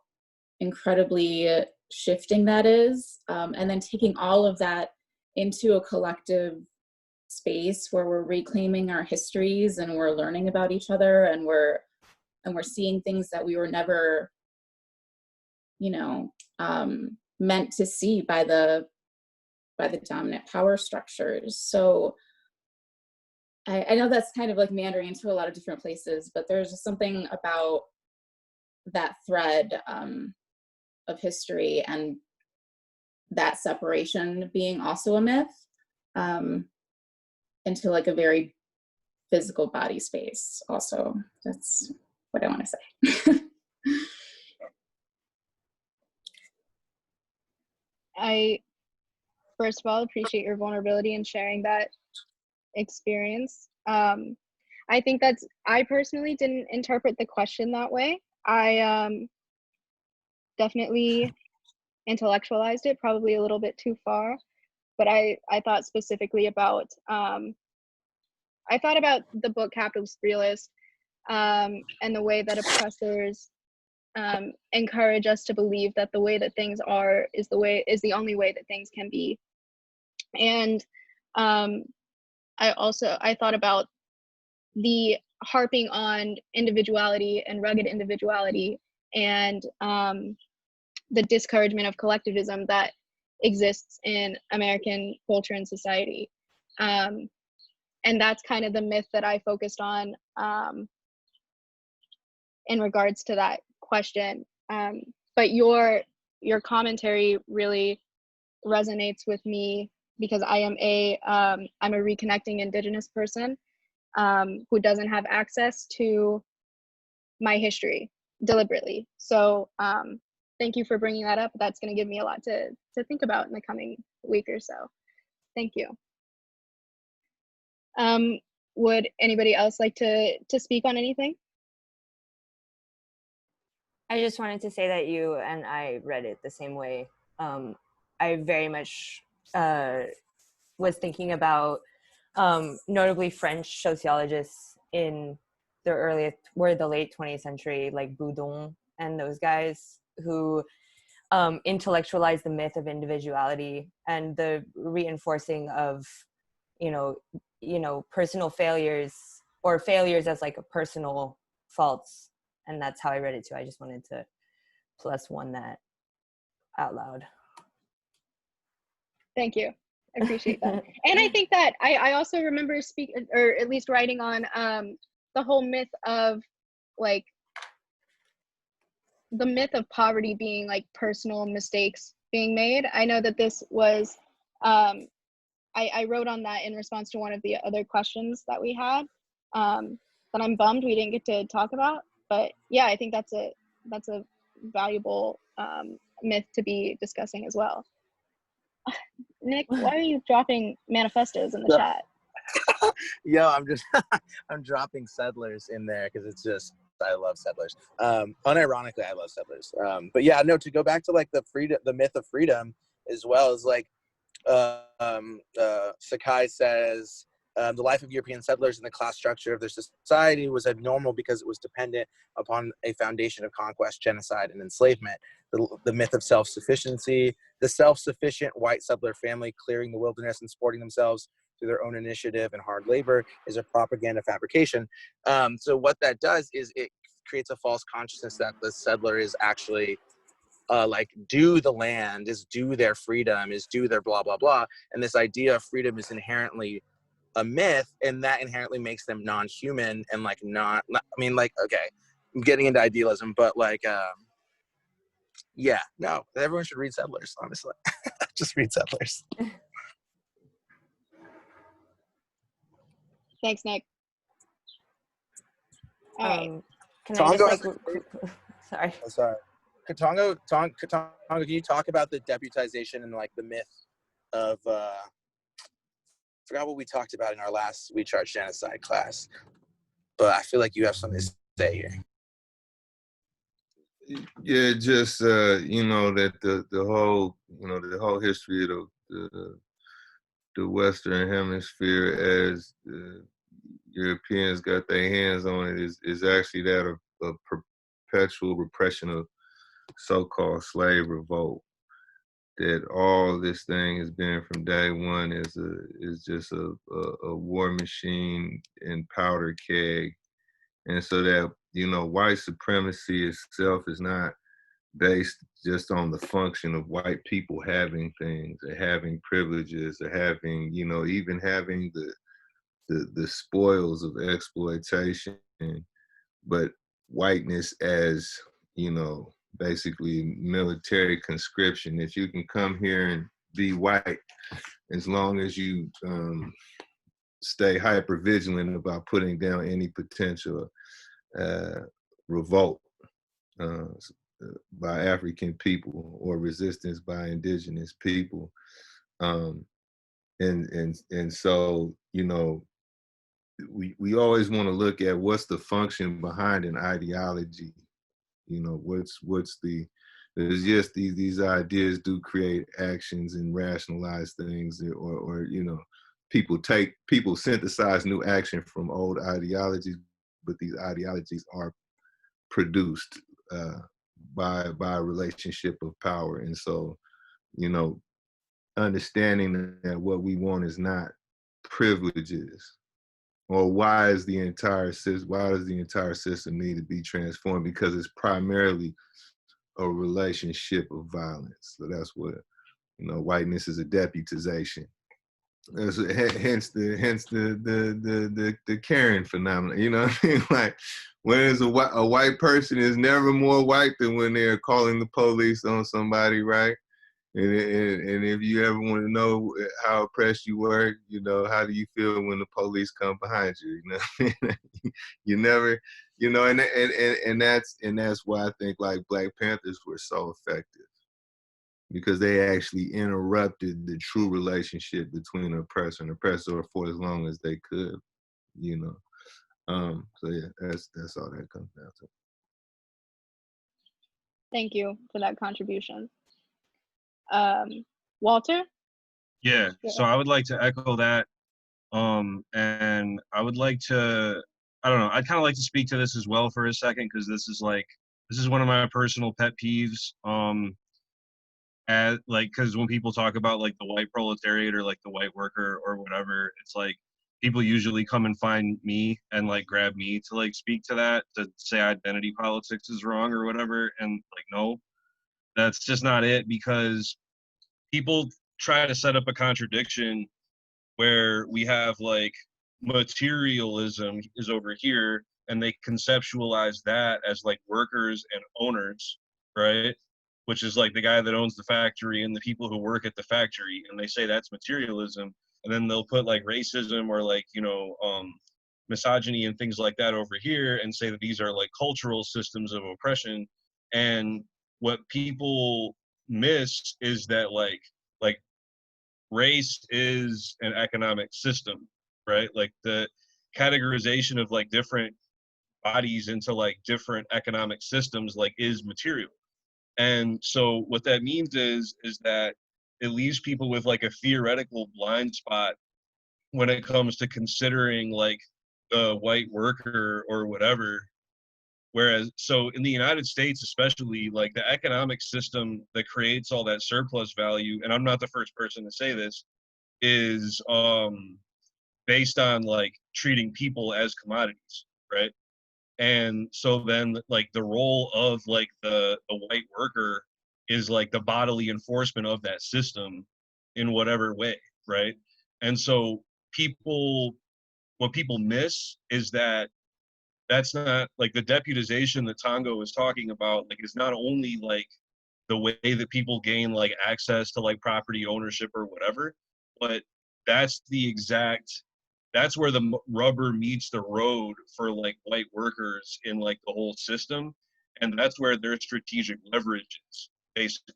Speaker 19: incredibly shifting that is, and then taking all of that into a collective space where we're reclaiming our histories and we're learning about each other, and we're seeing things that we were never meant to see by the dominant power structures. So I know that's kind of meandering into a lot of different places, but there's just something about that thread of history and that separation being also a myth, into a very physical body space also. That's what I want to say.
Speaker 1: I, first of all, appreciate your vulnerability in sharing that experience. I think I personally didn't interpret the question that way. I definitely intellectualized it probably a little bit too far, but I thought specifically about, I thought about the book Capitalist Realist, and the way that oppressors encourage us to believe that the way that things are is the only way that things can be. And I thought about the harping on individuality and rugged individuality and the discouragement of collectivism that exists in American culture and society. And that's kind of the myth that I focused on in regards to that question. But your commentary really resonates with me because I'm a reconnecting Indigenous person who doesn't have access to my history deliberately. So thank you for bringing that up. That's going to give me a lot to think about in the coming week or so. Thank you. Would anybody else like to speak on anything?
Speaker 7: I just wanted to say that you and I read it the same way. I very much was thinking about notably French sociologists in the late 20th century, like Boudon and those guys who intellectualized the myth of individuality and the reinforcing of, personal failures or failures as like a personal faults. And that's how I read it too. I just wanted to +1 that out loud.
Speaker 1: Thank you. I appreciate that. And I think that I also remember speaking, or at least writing on the whole myth of like the myth of poverty being like personal mistakes being made. I know that this was, I wrote on that in response to one of the other questions that we had that I'm bummed we didn't get to talk about. But yeah, I think that's a valuable myth to be discussing as well. Nick, why are you dropping manifestos in the chat?
Speaker 21: Yo, I'm dropping Settlers in there because it's just, I love Settlers. Unironically, I love Settlers. But yeah, no, to go back to like the myth of freedom as well is like Sakai says, the life of European settlers and the class structure of their society was abnormal because it was dependent upon a foundation of conquest, genocide, and enslavement. The myth of self-sufficiency, the self-sufficient white settler family clearing the wilderness and supporting themselves through their own initiative and hard labor is a propaganda fabrication. So what that does is it creates a false consciousness that the settler is actually like due the land, is due their freedom, is due their blah, blah, blah. And this idea of freedom is inherently a myth, and that inherently makes them non-human and like not I mean, like, okay, I'm getting into idealism, but like yeah, no, everyone should read Settlers, honestly. Just read Settlers.
Speaker 1: Thanks, Nick. All right.
Speaker 7: Can I just like sorry.
Speaker 21: Oh, sorry. Katongo, can you talk about the deputization and like the myth of I forgot what we talked about in our last We Charge Genocide class, but I feel like you have something to say here.
Speaker 12: Yeah, just that the whole history of the Western Hemisphere as the Europeans got their hands on it is actually that of perpetual repression of so-called slave revolt. That all this thing has been from day one is just a war machine and powder keg. And so that, white supremacy itself is not based just on the function of white people having things or having privileges or having, even having the spoils of exploitation, but whiteness as, basically military conscription. If you can come here and be white, as long as you stay hyper vigilant about putting down any potential revolt by African people or resistance by indigenous people. And so, you know, we always want to look at what's the function behind an ideology. You know, there's just these ideas do create actions and rationalize things, or you know, people synthesize new action from old ideologies, but these ideologies are produced by a relationship of power. And so, you know, understanding that what we want is not privileges, or why does the entire system need to be transformed? Because it's primarily a relationship of violence. So that's what, you know, whiteness is a deputization. Hence the Karen phenomenon. You know what I mean? Like, when is a white person is never more white than when they're calling the police on somebody, right? And if you ever want to know how oppressed you were, you know, how do you feel when the police come behind you? You know, you never, you know, and that's why I think like Black Panthers were so effective, because they actually interrupted the true relationship between oppressor and oppressor for as long as they could, you know. So yeah, that's all that comes down to.
Speaker 1: Thank you for that contribution. Walter?
Speaker 10: Yeah, so I would like to echo that. And I would like to, I don't know, I'd kind of like to speak to this as well for a second, because this is one of my personal pet peeves. Because when people talk about like the white proletariat or like the white worker or whatever, it's like people usually come and find me and like grab me to like speak to that, to say identity politics is wrong or whatever. And like, no, that's just not it, because people try to set up a contradiction where we have like materialism is over here, and they conceptualize that as like workers and owners, right? Which is like the guy that owns the factory and the people who work at the factory, and they say that's materialism. And then they'll put like racism or like, you know, misogyny and things like that over here, and say that these are like cultural systems of oppression. And what people miss is that like race is an economic system, right? Like the categorization of like different bodies into like different economic systems like is material. And so what that means is that it leaves people with like a theoretical blind spot when it comes to considering like the white worker or whatever. Whereas, so in the United States, especially, like the economic system that creates all that surplus value, and I'm not the first person to say this, is based on like treating people as commodities, right? And so then like the role of like the white worker is like the bodily enforcement of that system in whatever way, right? And so what people miss is that that's not like the deputization that Tango was talking about, like is not only like the way that people gain like access to like property ownership or whatever, but that's where the rubber meets the road for like white workers in like the whole system. And that's where their strategic leverage is, basically.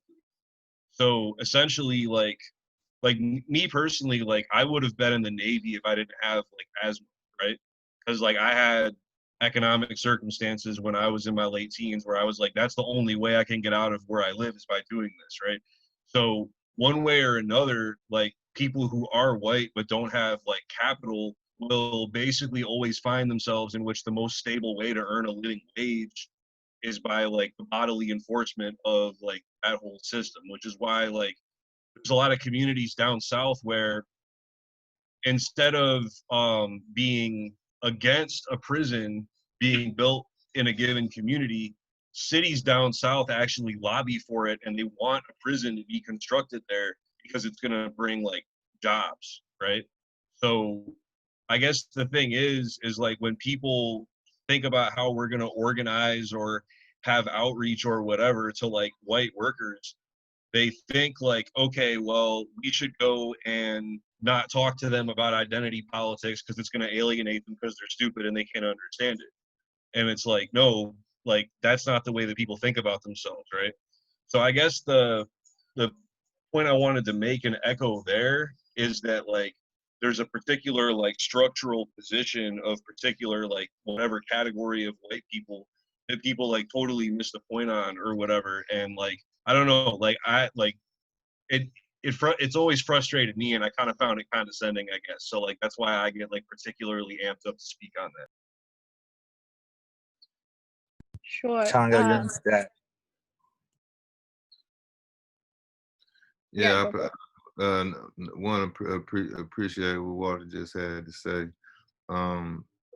Speaker 10: So essentially, like me personally, like I would have been in the Navy if I didn't have like asthma, right? Because like I had economic circumstances when I was in my late teens where I was like, that's the only way I can get out of where I live is by doing this, right? So one way or another, like people who are white but don't have like capital will basically always find themselves in which the most stable way to earn a living wage is by like the bodily enforcement of like that whole system, which is why like there's a lot of communities down south where instead of being against a prison being built in a given community, cities down south actually lobby for it, and they want a prison to be constructed there because it's going to bring like jobs, right? So I guess the thing is like when people think about how we're going to organize or have outreach or whatever to like white workers, they think like, okay, well, we should go and not talk to them about identity politics because it's going to alienate them because they're stupid and they can't understand it. And it's like, no, like that's not the way that people think about themselves, right? So I guess the point I wanted to make and echo there is that like there's a particular like structural position of particular like whatever category of white people that people like totally miss the point on or whatever. And like I don't know, like I like it's always frustrated me, and I kind of found it condescending, I guess. So like that's why I get like particularly amped up to speak on that.
Speaker 1: Sure.
Speaker 21: Changa, you're on stat.
Speaker 12: Yeah,
Speaker 1: go
Speaker 12: I want to appreciate what Walter just had to say.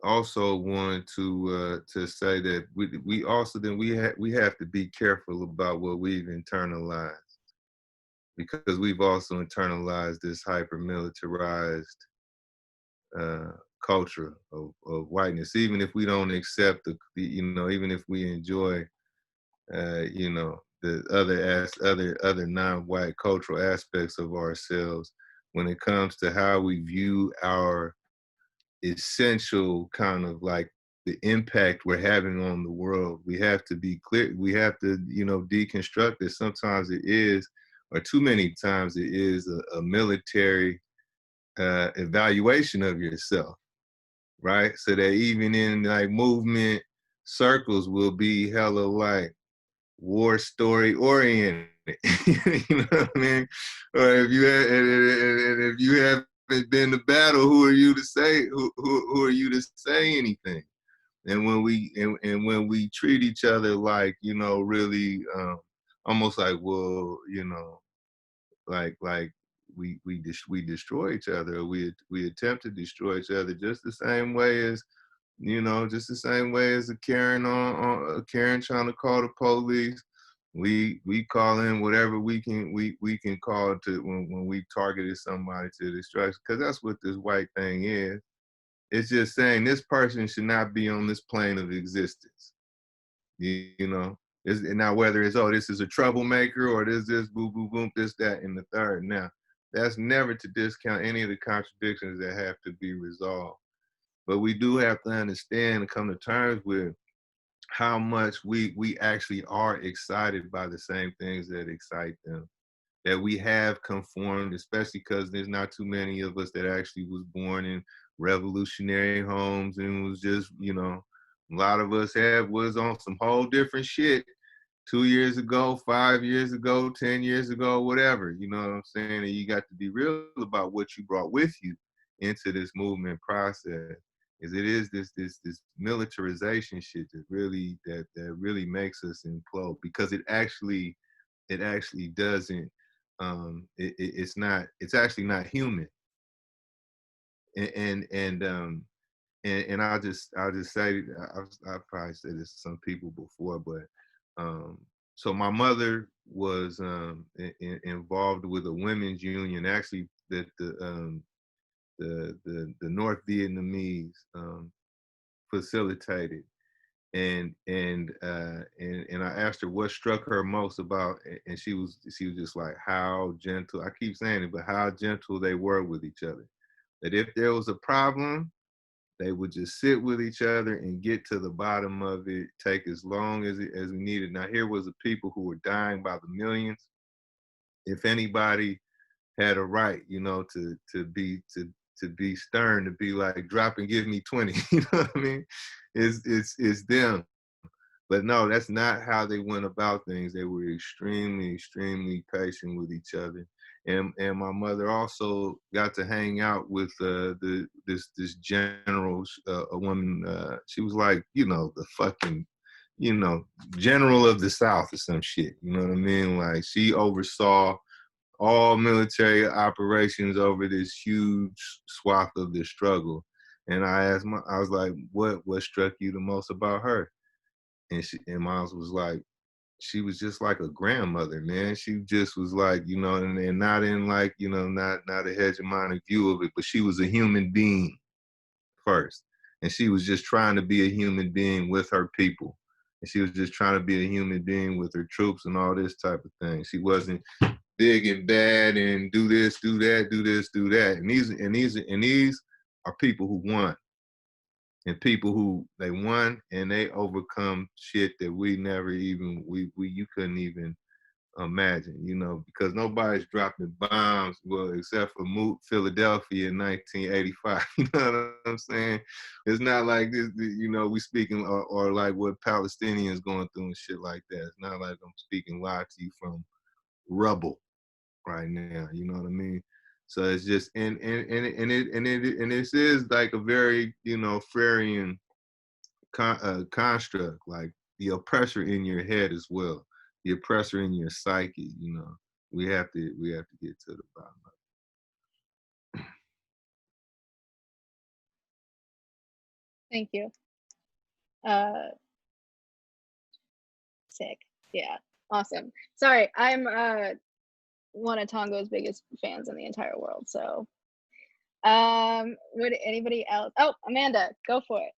Speaker 12: Also wanted to say that we also then we have to be careful about what we've internalized, because we've also internalized this hyper militarized culture of whiteness. Even if we don't accept the even if we enjoy the other non-white cultural aspects of ourselves, when it comes to how we view our essential kind of like the impact we're having on the world, we have to be clear. We have to deconstruct it. Sometimes it is, or too many times it is, a military evaluation of yourself, right? So that even in like movement circles will be hella like war story oriented. You know what I mean? Or if you haven't been to battle, who are you to say who are you to say anything? And when we treat each other like really almost like like we destroy each other, or we attempt to destroy each other, just the same way as just the same way as a Karen on a Karen trying to call the police. We call in whatever we can call to when we targeted somebody to destruction, because that's what this white thing is. It's just saying this person should not be on this plane of existence. You know, now whether it's this is a troublemaker, or this boo boo boom, this that and the third. Now that's never to discount any of the contradictions that have to be resolved. But we do have to understand and come to terms with how much we actually are excited by the same things that excite them. That we have conformed, especially because there's not too many of us that actually was born in revolutionary homes and was just, a lot of us was on some whole different shit 2 years ago, 5 years ago, 10 years ago, whatever. You know what I'm saying? And you got to be real about what you brought with you into this movement process. Is it is this militarization shit that really makes us implode, because it actually doesn't it's actually not human. And I'll just say, I've probably said this to some people before, but so my mother was involved with a women's union, actually, that the North Vietnamese facilitated, and I asked her what struck her most about, and she was just like, how gentle, I keep saying it, but how gentle they were with each other. That if there was a problem, they would just sit with each other and get to the bottom of it, take as long as we needed. Now here was a people who were dying by the millions. If anybody had a right, to be stern, to be like, drop and give me 20, you know what I mean? It's them. But no, that's not how they went about things. They were extremely, extremely patient with each other. And my mother also got to hang out with this general, a woman. She was like, the fucking, general of the South or some shit. You know what I mean? Like, she oversaw all military operations over this huge swath of the struggle. And I was like, what struck you the most about her? And Miles was like, she was just like a grandmother, man. She just was like, and not in like, not a hegemonic view of it, but she was a human being first. And she was just trying to be a human being with her people. And she was just trying to be a human being with her troops and all this type of thing. She wasn't big and bad and do this, do that, do this, do that. And these are people who won. and people who they won and they overcome shit that we never even you couldn't even imagine, you know, because nobody's dropping bombs, well, except for Philadelphia in 1985. You know what I'm saying? It's not like this, you know, we speaking or like what Palestinians going through and shit like that. It's not like I'm speaking live to you from rubble right now. You know what I mean? So it's just and this is like a very, you know, Freirean construct, like the oppressor in your head as well, the oppressor in your psyche. You know, we have to get to the bottom of it.
Speaker 1: Thank you. Sick. Yeah. Awesome. Sorry, I'm one of Tongo's biggest fans in the entire world. So, would anybody else? Oh, Amanda, go for it.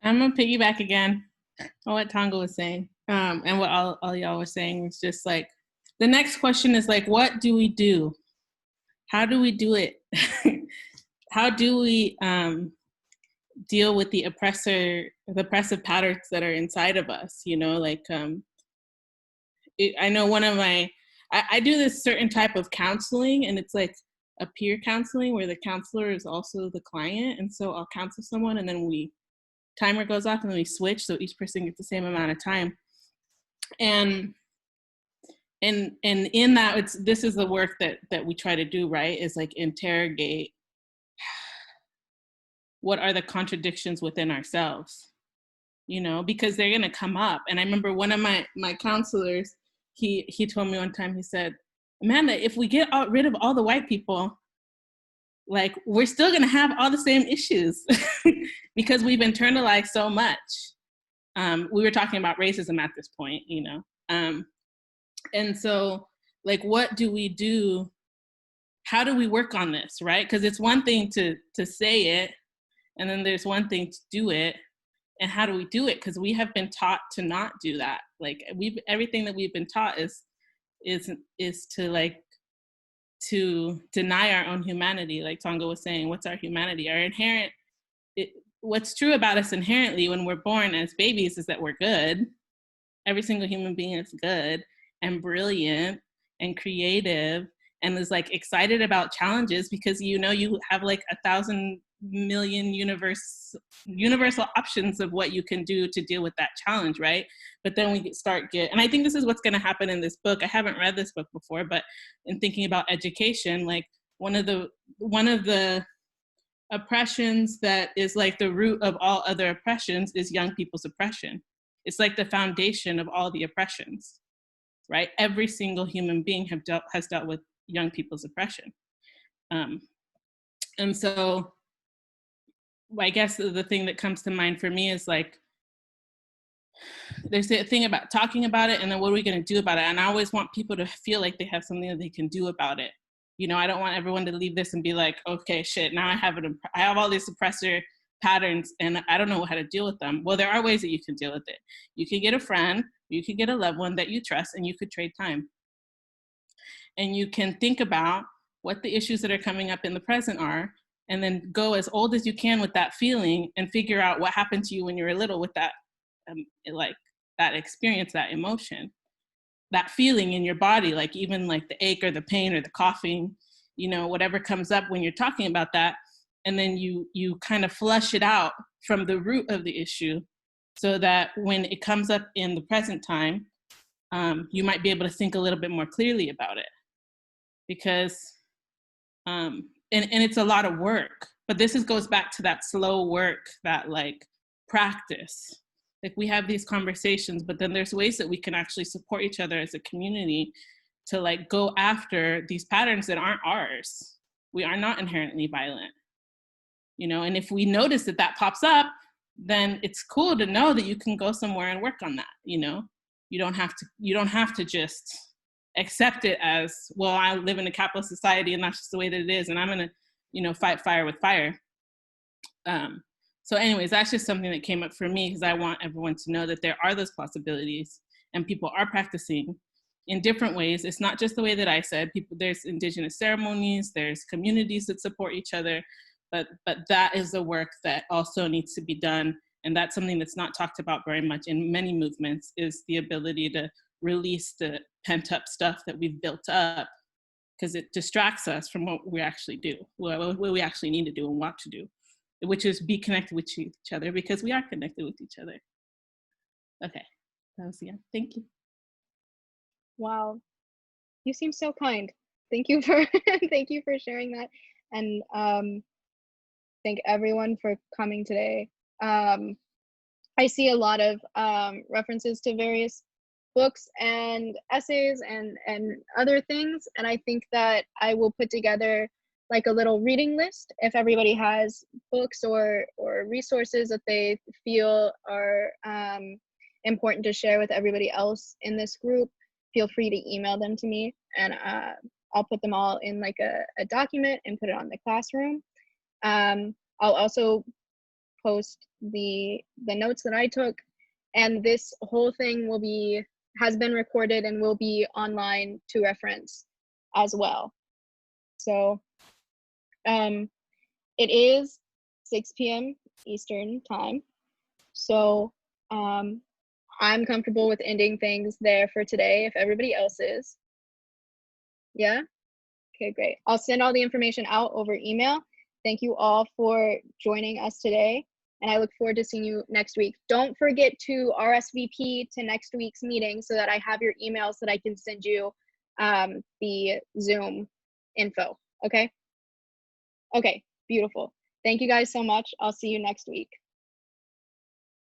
Speaker 20: I'm gonna piggyback again on what Tongo was saying, and what all y'all were saying. It's just like the next question is like, what do we do? How do we do it? How do we deal with the oppressive patterns that are inside of us? You know, like I know one of my I do this certain type of counseling, and it's like a peer counseling where the counselor is also the client, and so I'll counsel someone, and then timer goes off and then we switch, so each person gets the same amount of time. And in that, this is the work that we try to do, right? Is like interrogate what are the contradictions within ourselves, you know, because they're gonna come up. And I remember one of my counselors, he told me one time, he said, Amanda, if we get rid of all the white people, like we're still gonna have all the same issues because we've internalized so much. We were talking about racism at this point, you know. And so like, what do we do? How do we work on this, right? Because it's one thing to say it, and then there's one thing to do it. And how do we do it? Because we have been taught to not do that. Like everything that we've been taught is to like, to deny our own humanity. Like Tongo was saying, what's our humanity? Our inherent, what's true about us inherently when we're born as babies is that we're good. Every single human being is good and brilliant and creative and is like excited about challenges because, you know, you have like 1,000 million universal options of what you can do to deal with that challenge, right? But then we and I think this is what's going to happen in this book. I haven't read this book before, but in thinking about education, like one of the oppressions that is like the root of all other oppressions is young people's oppression. It's like the foundation of all the oppressions, right? Every single human being has dealt with young people's oppression. And so I guess the thing that comes to mind for me is like, there's a thing about talking about it and then what are we going to do about it? And I always want people to feel like they have something that they can do about it. You know, I don't want everyone to leave this and be like, okay, shit, now I have all these oppressor patterns and I don't know how to deal with them. Well, there are ways that you can deal with it. You can get a friend, you can get a loved one that you trust, and you could trade time. And you can think about what the issues that are coming up in the present are, and then go as old as you can with that feeling and figure out what happened to you when you were little with that, like that experience, that emotion, that feeling in your body, like even like the ache or the pain or the coughing, you know, whatever comes up when you're talking about that. And then you kind of flush it out from the root of the issue so that when it comes up in the present time, you might be able to think a little bit more clearly about it. Because, and it's a lot of work, but this goes back to that slow work, that like practice. Like we have these conversations, but then there's ways that we can actually support each other as a community to like go after these patterns that aren't ours. We are not inherently violent, you know, and if we notice that that pops up, then it's cool to know that you can go somewhere and work on that, you know? You don't have to just accept it as, well, I live in a capitalist society and that's just the way that it is, and I'm gonna, you know, fight fire with fire. So anyways, that's just something that came up for me because I want everyone to know that there are those possibilities and people are practicing in different ways. It's not just the way that I said, there's indigenous ceremonies, there's communities that support each other, but that is the work that also needs to be done. And that's something that's not talked about very much in many movements, is the ability to release the pent up stuff that we've built up, because it distracts us from what we actually do, what we actually need to do and want to do, which is be connected with each other, because we are connected with each other. Okay, that was the end. Thank you.
Speaker 1: Wow, you seem so kind. Thank you for thank you for sharing that, and thank everyone for coming today. I see a lot of references to various books and essays and other things, and I think that I will put together like a little reading list. If everybody has books or resources that they feel are important to share with everybody else in this group, feel free to email them to me, and I'll put them all in like a document and put it on the classroom. I'll also post the notes that I took, and this whole thing has been recorded and will be online to reference as well. So it is 6 p.m. Eastern time, so I'm comfortable with ending things there for today if everybody else is. Yeah? Okay, great. I'll send all the information out over email. Thank you all for joining us today, and I look forward to seeing you next week. Don't forget to RSVP to next week's meeting so that I have your email so that I can send you the Zoom info, okay? Okay, beautiful. Thank you guys so much. I'll see you next week.